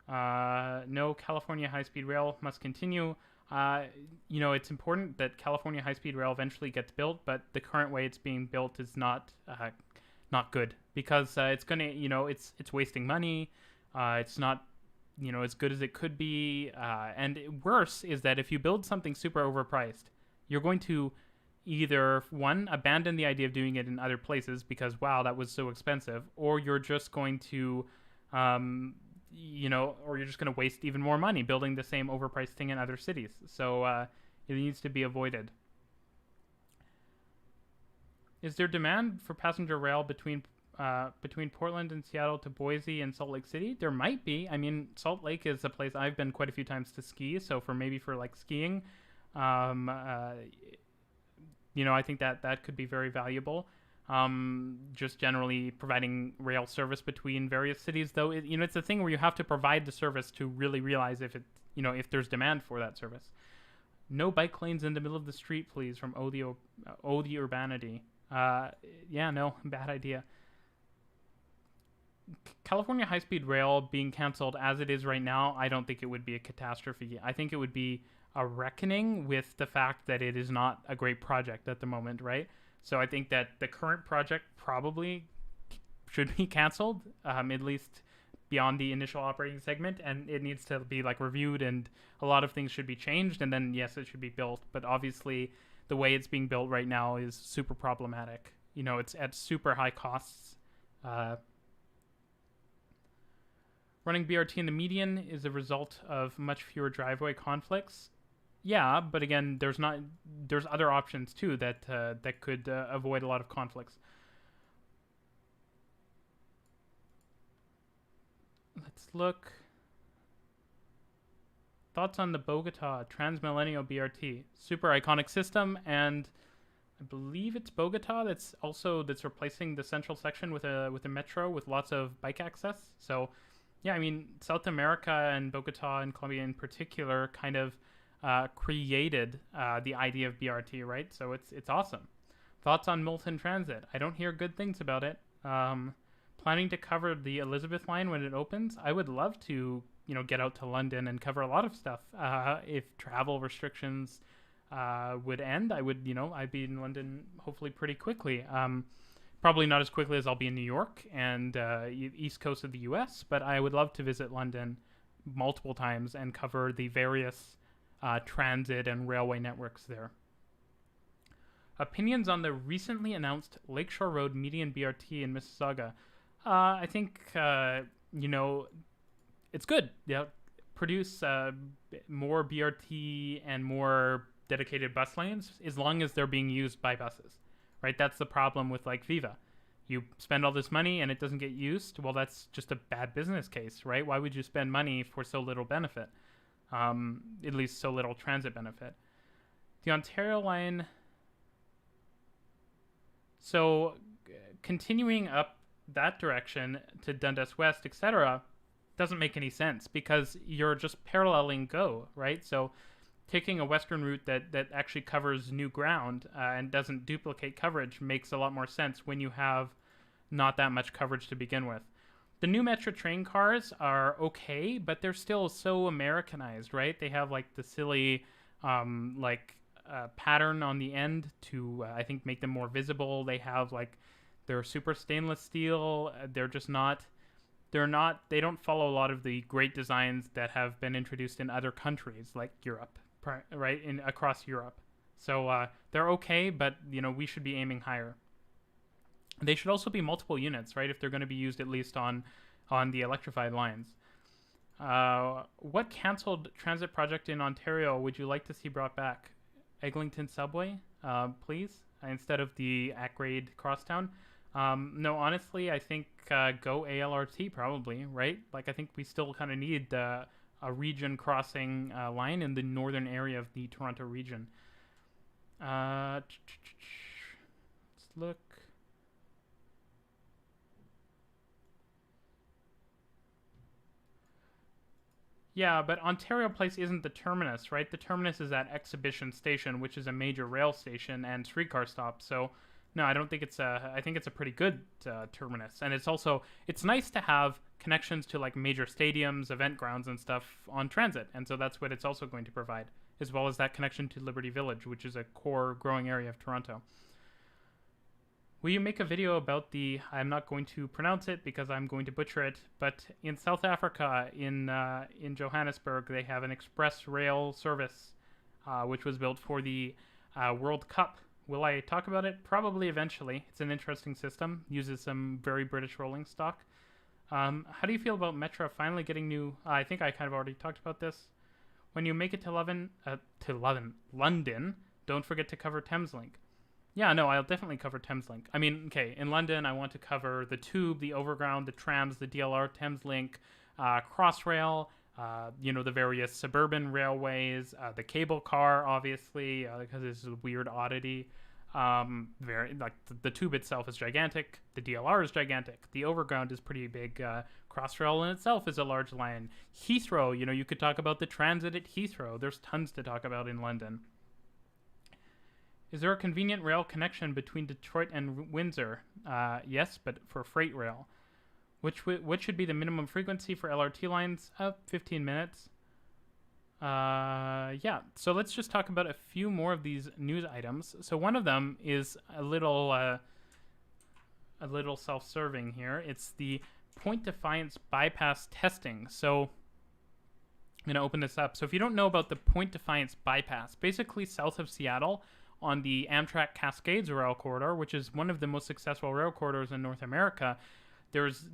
No, California high-speed rail must continue. It's important that California high-speed rail eventually gets built, but the current way it's being built is not good, because it's gonna, it's wasting money. It's not, as good as it could be. And worse is that if you build something super overpriced, you're going to either, one, abandon the idea of doing it in other places because, wow, that was so expensive, or you're just going to, or you're just going to waste even more money building the same overpriced thing in other cities. So it needs to be avoided. Is there demand for passenger rail between Portland and Seattle to Boise and Salt Lake City? There might be. I mean, Salt Lake is a place I've been quite a few times to ski, so for like skiing, I think that could be very valuable. Just generally providing rail service between various cities, though, it's a thing where you have to provide the service to really realize if there's demand for that service. No bike lanes in the middle of the street, please, from Odi Urbanity. No, bad idea. California high-speed rail being canceled as it is right now, I don't think it would be a catastrophe. I think it would be a reckoning with the fact that it is not a great project at the moment, right? So I think that the current project probably should be canceled, at least beyond the initial operating segment, and it needs to be reviewed, and a lot of things should be changed, and then yes, it should be built. But obviously, the way it's being built right now is super problematic. It's at super high costs. Running BRT in the median is a result of much fewer driveway conflicts. Yeah, but again, there's other options too that could avoid a lot of conflicts. Let's look. Thoughts on the Bogota Transmilenio BRT? Super iconic system, and I believe it's Bogota that's replacing the central section with a metro with lots of bike access. So, yeah, I mean, South America and Bogota and Colombia in particular kind of created the idea of BRT, right? So it's awesome. Thoughts on Milton Transit? I don't hear good things about it. Planning to cover the Elizabeth line when it opens? I would love to, get out to London and cover a lot of stuff. If travel restrictions would end, I would, I'd be in London hopefully pretty quickly. Probably not as quickly as I'll be in New York and east coast of the US, but I would love to visit London multiple times and cover the various transit and railway networks there. Opinions on the recently announced Lakeshore Road median BRT in Mississauga? I think, it's good. Yeah, produce more BRT and more dedicated bus lanes as long as they're being used by buses, right? That's the problem with Viva. You spend all this money and it doesn't get used. Well, that's just a bad business case, right? Why would you spend money for so little benefit? At least so little transit benefit. The Ontario line. So continuing up that direction to Dundas West, etc., doesn't make any sense because you're just paralleling Go, right? So taking a western route that actually covers new ground and doesn't duplicate coverage makes a lot more sense when you have not that much coverage to begin with. The new Metro train cars are okay, but they're still so Americanized, right? They have the silly pattern on the end to I think make them more visible. They have they're super stainless steel. They're just not. They don't follow a lot of the great designs that have been introduced in other countries like Europe, right? Across Europe. So they're okay, but we should be aiming higher. They should also be multiple units, right? If they're going to be used at least on the electrified lines. What cancelled transit project in Ontario would you like to see brought back? Eglinton Subway, please, instead of the at-grade crosstown. No, honestly, I think go ALRT probably, right? Like, I think we still kind of need a region crossing line in the northern area of the Toronto region. Let's look. Yeah, but Ontario Place isn't the terminus, right? The terminus is at Exhibition Station, which is a major rail station and streetcar stop. So, no, I don't think it's a. I think it's a pretty good terminus, and it's nice to have connections to like major stadiums, event grounds, and stuff on transit, and so that's what it's also going to provide, as well as that connection to Liberty Village, which is a core growing area of Toronto. Will you make a video about the? I'm not going to pronounce it because I'm going to butcher it. But in South Africa, in Johannesburg, they have an express rail service, which was built for the World Cup. Will I talk about it? Probably eventually. It's an interesting system. Uses some very British rolling stock. How do you feel about Metro finally getting new? I think I kind of already talked about this. When you make it to London, don't forget to cover Thameslink. Yeah, no, I'll definitely cover Thameslink. I mean, okay, in London, I want to cover the Tube, the Overground, the trams, the DLR, Thameslink, Crossrail, the various suburban railways, the cable car, obviously, because it's a weird oddity. The Tube itself is gigantic. The DLR is gigantic. The Overground is pretty big. Crossrail in itself is a large line. Heathrow, you could talk about the transit at Heathrow. There's tons to talk about in London. Is there a convenient rail connection between Detroit and Windsor? Yes, but for freight rail. What should be the minimum frequency for LRT lines? 15 minutes. Yeah, so let's just talk about a few more of these news items. So one of them is a little self-serving here. It's the Point Defiance bypass testing. So I'm going to open this up. So if you don't know about the Point Defiance bypass, basically south of Seattle, on the Amtrak Cascades rail corridor, which is one of the most successful rail corridors in North America, there's,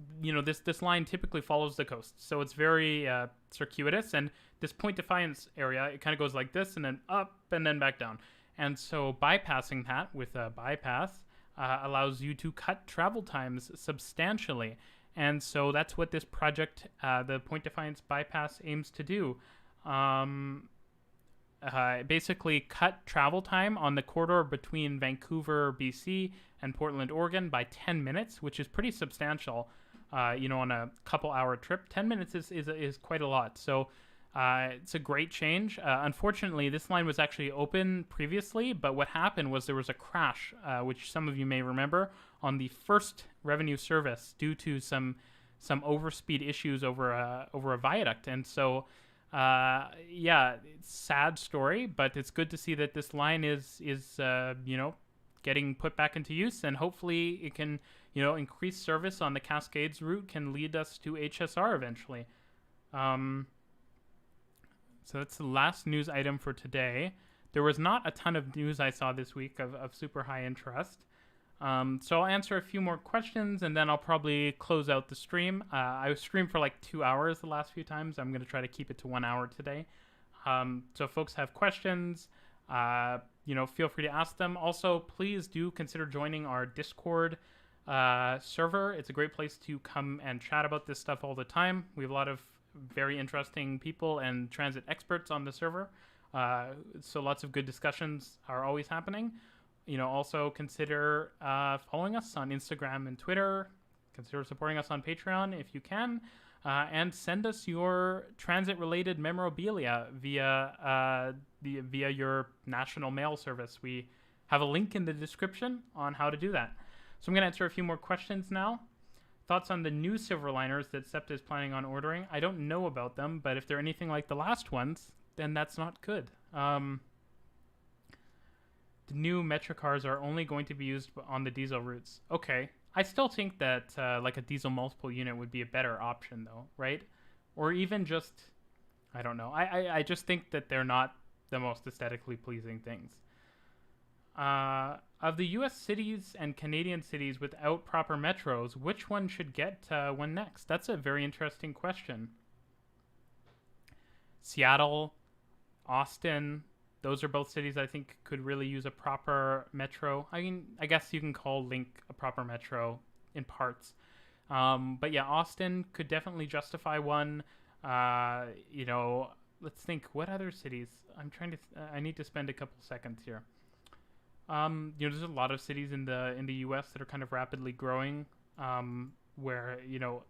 this line typically follows the coast. So it's very circuitous. And this Point Defiance area, it kind of goes like this and then up and then back down. And so bypassing that with a bypass allows you to cut travel times substantially. And so that's what this project, the Point Defiance bypass, aims to do. Basically cut travel time on the corridor between Vancouver, BC, and Portland, Oregon by 10 minutes, which is pretty substantial, on a couple-hour trip. 10 minutes is quite a lot. So it's a great change. Unfortunately, this line was actually open previously, but what happened was there was a crash, which some of you may remember, on the first revenue service due to some overspeed issues over a viaduct. And so it's a sad story, but it's good to see that this line is getting put back into use, and hopefully it can, increase service on the Cascades route can lead us to HSR eventually. So that's the last news item for today. There was not a ton of news I saw this week of super high interest. So I'll answer a few more questions, and then I'll probably close out the stream. I streamed for like 2 hours the last few times. I'm going to try to keep it to 1 hour today. So if folks have questions, feel free to ask them. Also, please do consider joining our Discord server. It's a great place to come and chat about this stuff all the time. We have a lot of very interesting people and transit experts on the server. So lots of good discussions are always happening. Also consider following us on Instagram and Twitter. Consider supporting us on Patreon if you can. And send us your transit-related memorabilia via your national mail service. We have a link in the description on how to do that. So I'm going to answer a few more questions now. Thoughts on the new Silverliners that SEPTA is planning on ordering? I don't know about them, but if they're anything like the last ones, then that's not good. The new Metro cars are only going to be used on the diesel routes. Okay. I still think that like a diesel multiple unit would be a better option though, right? Or even just, I don't know. I just think that they're not the most aesthetically pleasing things. Of the US cities and Canadian cities without proper metros, which one should get one next? That's a very interesting question. Seattle, Austin, those are both cities I think could really use a proper metro. I mean, I guess you can call Link a proper metro in parts. But yeah, Austin could definitely justify one. You know, let's think. What other cities? I'm trying to. I need to spend a couple seconds here. You know, there's a lot of cities in the U.S. that are kind of rapidly growing. Where you know,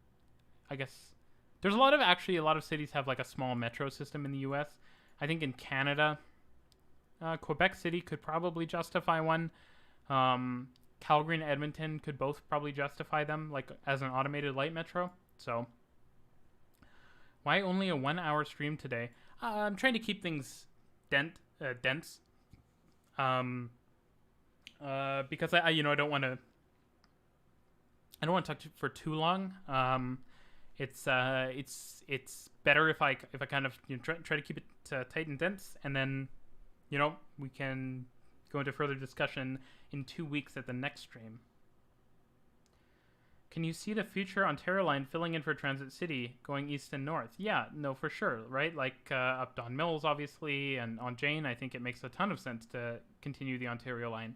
I guess there's a lot of cities have like a small metro system in the U.S. I think in Canada, Quebec City could probably justify one. Calgary and Edmonton could both probably justify them like as an automated light metro. So why only a 1 hour stream today? I'm trying to keep things dense. Because I you know I don't want to talk for too long. It's better if I kind of try to keep it tight and dense, and then we can go into further discussion in 2 weeks at the next stream. Can you see the future Ontario line filling in for Transit City going east and north? Yeah, no, for sure, right? Like up Don Mills, obviously, and on Jane, I think it makes a ton of sense to continue the Ontario line.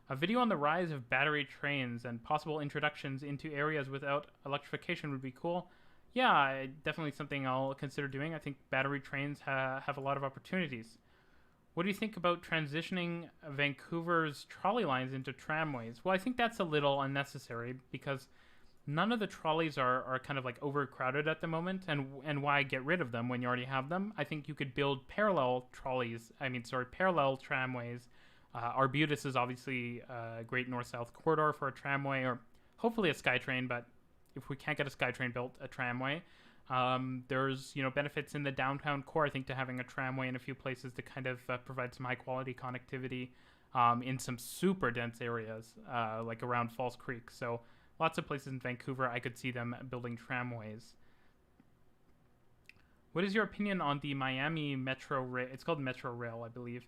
A video on the rise of battery trains and possible introductions into areas without electrification would be cool. Yeah, definitely something I'll consider doing. I think battery trains have a lot of opportunities. What do you think about transitioning Vancouver's trolley lines into tramways? Well, I think that's a little unnecessary because none of the trolleys are kind of like overcrowded at the moment, and why get rid of them when you already have them? I think you could build parallel parallel tramways. Arbutus is obviously a great north-south corridor for a tramway, or hopefully a SkyTrain, but if we can't get a SkyTrain built, a tramway. There's benefits in the downtown core, I think, to having a tramway in a few places to kind of provide some high-quality connectivity in some super dense areas, like around Falls Creek. So lots of places in Vancouver, I could see them building tramways. What is your opinion on the Miami Metro Rail? It's called Metro Rail, I believe.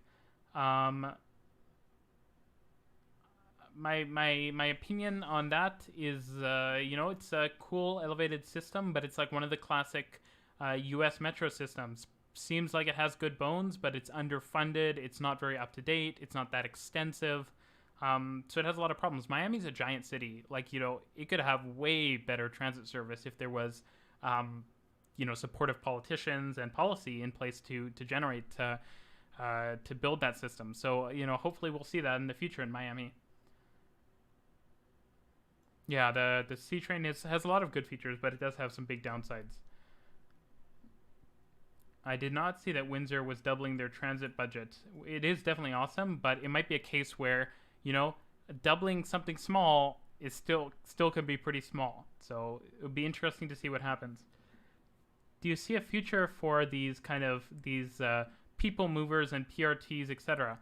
My opinion on that is, it's a cool elevated system, but it's like one of the classic U.S. metro systems. Seems like it has good bones, but it's underfunded. It's not very up to date. It's not that extensive. So it has a lot of problems. Miami's a giant city. Like, it could have way better transit service if there was, supportive politicians and policy in place to generate, to build that system. So, hopefully we'll see that in the future in Miami. Yeah, the C train has a lot of good features, but it does have some big downsides. I did not see that Windsor was doubling their transit budget. It is definitely awesome, but it might be a case where, doubling something small is still could be pretty small. So it would be interesting to see what happens. Do you see a future for these people movers and PRTs, etc.?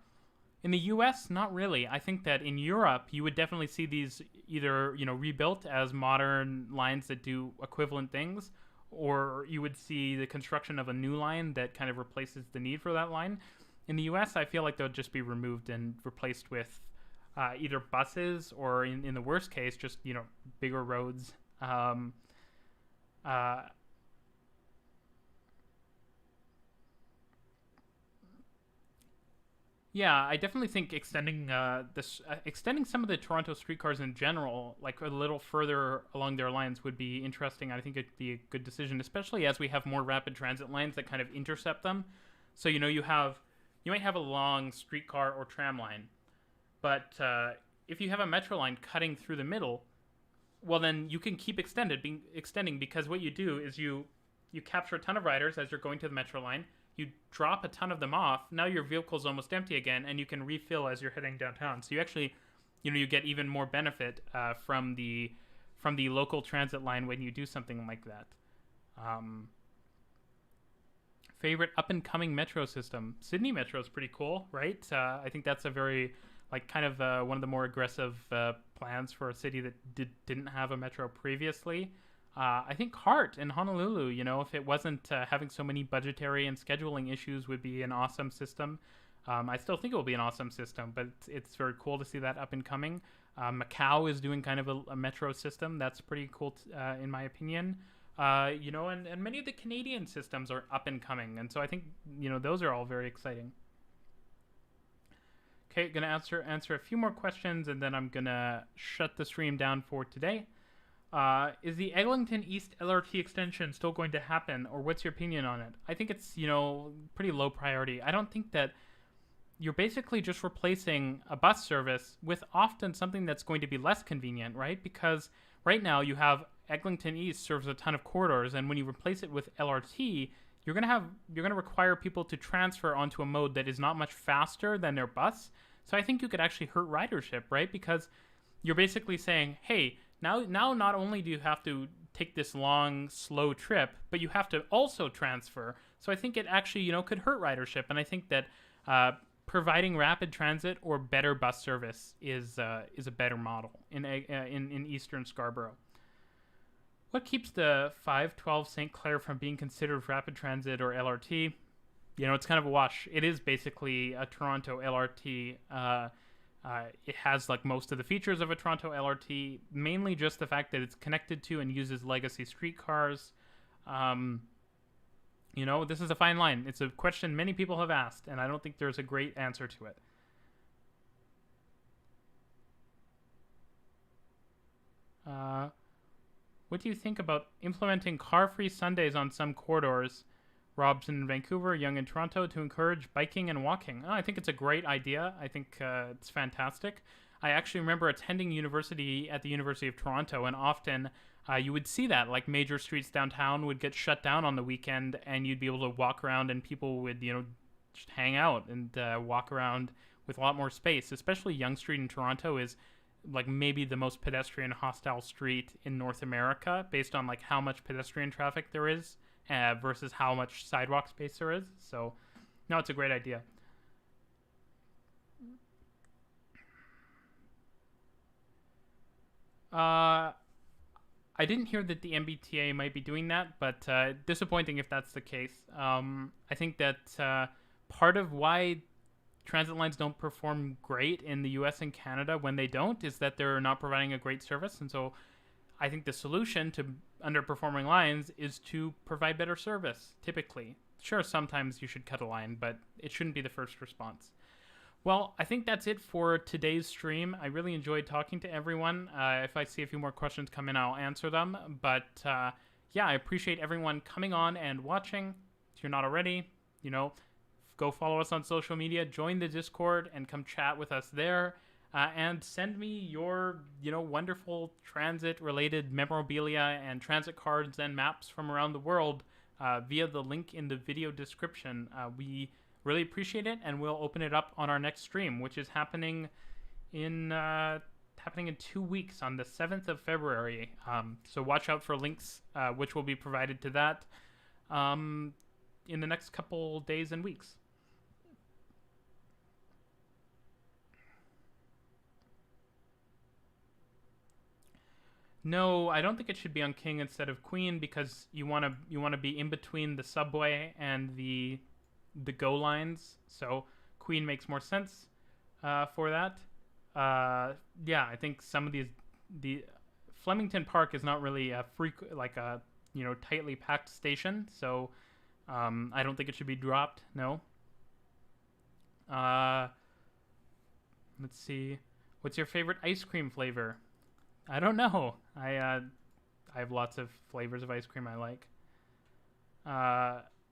In the U.S., not really. I think that in Europe, you would definitely see these either, rebuilt as modern lines that do equivalent things, or you would see the construction of a new line that kind of replaces the need for that line. In the U.S., I feel like they'll just be removed and replaced with either buses or, in the worst case, just, bigger roads. Yeah, I definitely think extending extending some of the Toronto streetcars in general, like a little further along their lines, would be interesting. I think it'd be a good decision, especially as we have more rapid transit lines that kind of intercept them. So you might have a long streetcar or tram line, but if you have a metro line cutting through the middle, well then you can keep extending because what you do is you capture a ton of riders as you're going to the metro line. You drop a ton of them off. Now your vehicle's almost empty again, and you can refill as you're heading downtown. So you actually, you get even more benefit from the local transit line when you do something like that. Favorite up and coming metro system? Sydney Metro is pretty cool, right? I think that's a very one of the more aggressive plans for a city that didn't have a metro previously. I think HART in Honolulu, if it wasn't having so many budgetary and scheduling issues, would be an awesome system. I still think it will be an awesome system, but it's very cool to see that up and coming. Macau is doing kind of a metro system. That's pretty cool in my opinion. And many of the Canadian systems are up and coming, and so I think those are all very exciting. Okay, gonna answer a few more questions, and then I'm gonna shut the stream down for today. Is the Eglinton East LRT extension still going to happen, or what's your opinion on it? I think it's pretty low priority. I don't think that you're basically just replacing a bus service with often something that's going to be less convenient, right? Because right now you have Eglinton East serves a ton of corridors, and when you replace it with LRT, you're gonna require people to transfer onto a mode that is not much faster than their bus. So I think you could actually hurt ridership, right? Because you're basically saying, hey, now not only do you have to take this long, slow trip, but you have to also transfer. So I think it actually could hurt ridership, and I think that providing rapid transit or better bus service is a better model in Eastern Scarborough. What keeps the 512 St. Clair from being considered rapid transit or LRT? It's kind of a wash. It is basically a Toronto LRT. It has like most of the features of a Toronto LRT, mainly just the fact that it's connected to and uses legacy streetcars. This is a fine line. It's a question many people have asked, and I don't think there's a great answer to it. What do you think about implementing car-free Sundays on some corridors, Robson in Vancouver, Yonge in Toronto, to encourage biking and walking? I think it's a great idea. I think it's fantastic. I actually remember attending university at the University of Toronto, and often you would see that, like major streets downtown would get shut down on the weekend, and you'd be able to walk around, and people would, just hang out and walk around with a lot more space. Especially Yonge Street in Toronto is like maybe the most pedestrian hostile street in North America, based on like how much pedestrian traffic there is versus how much sidewalk space there is. So, no, it's a great idea. I didn't hear that the MBTA might be doing that, but disappointing if that's the case. I think that part of why transit lines don't perform great in the US and Canada when they don't is that they're not providing a great service. And so I think the solution to underperforming lines is to provide better service, typically. Sure, sometimes you should cut a line, but it shouldn't be the first response. Well, I think that's it for today's stream. I really enjoyed talking to everyone. If I see a few more questions come in, I'll answer them. But yeah, I appreciate everyone coming on and watching. If you're not already, go follow us on social media, join the Discord, and come chat with us there. And send me your, wonderful transit-related memorabilia and transit cards and maps from around the world via the link in the video description. We really appreciate it, and we'll open it up on our next stream, which is happening in 2 weeks on the 7th of February. So watch out for links, which will be provided to that in the next couple days and weeks. No, I don't think it should be on King instead of Queen, because you want to be in between the subway and the GO lines. So Queen makes more sense for that. Yeah, I think some of the Flemington Park is not really a tightly packed station, so I don't think it should be dropped. No. Let's see. What's your favorite ice cream flavor? I don't know. I have lots of flavors of ice cream I like.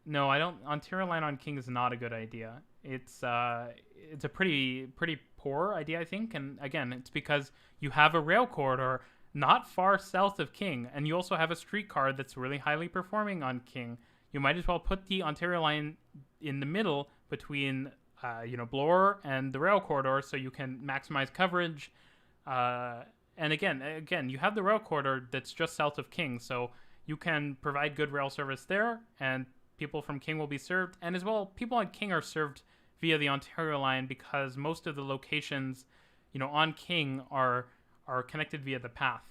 No, I don't. Ontario Line on King is not a good idea. It's a pretty poor idea, I think. And again, it's because you have a rail corridor not far south of King, and you also have a streetcar that's really highly performing on King. You might as well put the Ontario Line in the middle between Bloor and the rail corridor, so you can maximize coverage. And again, you have the rail corridor that's just south of King, so you can provide good rail service there, and people from King will be served. And as well, people on King are served via the Ontario Line, because most of the locations, on King are connected via the path.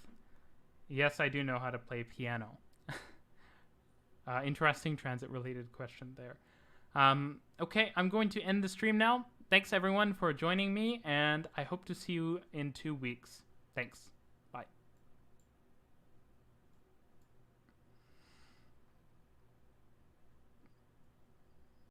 Yes, I do know how to play piano. Interesting transit-related question there. Okay, I'm going to end the stream now. Thanks, everyone, for joining me, and I hope to see you in 2 weeks. Thanks.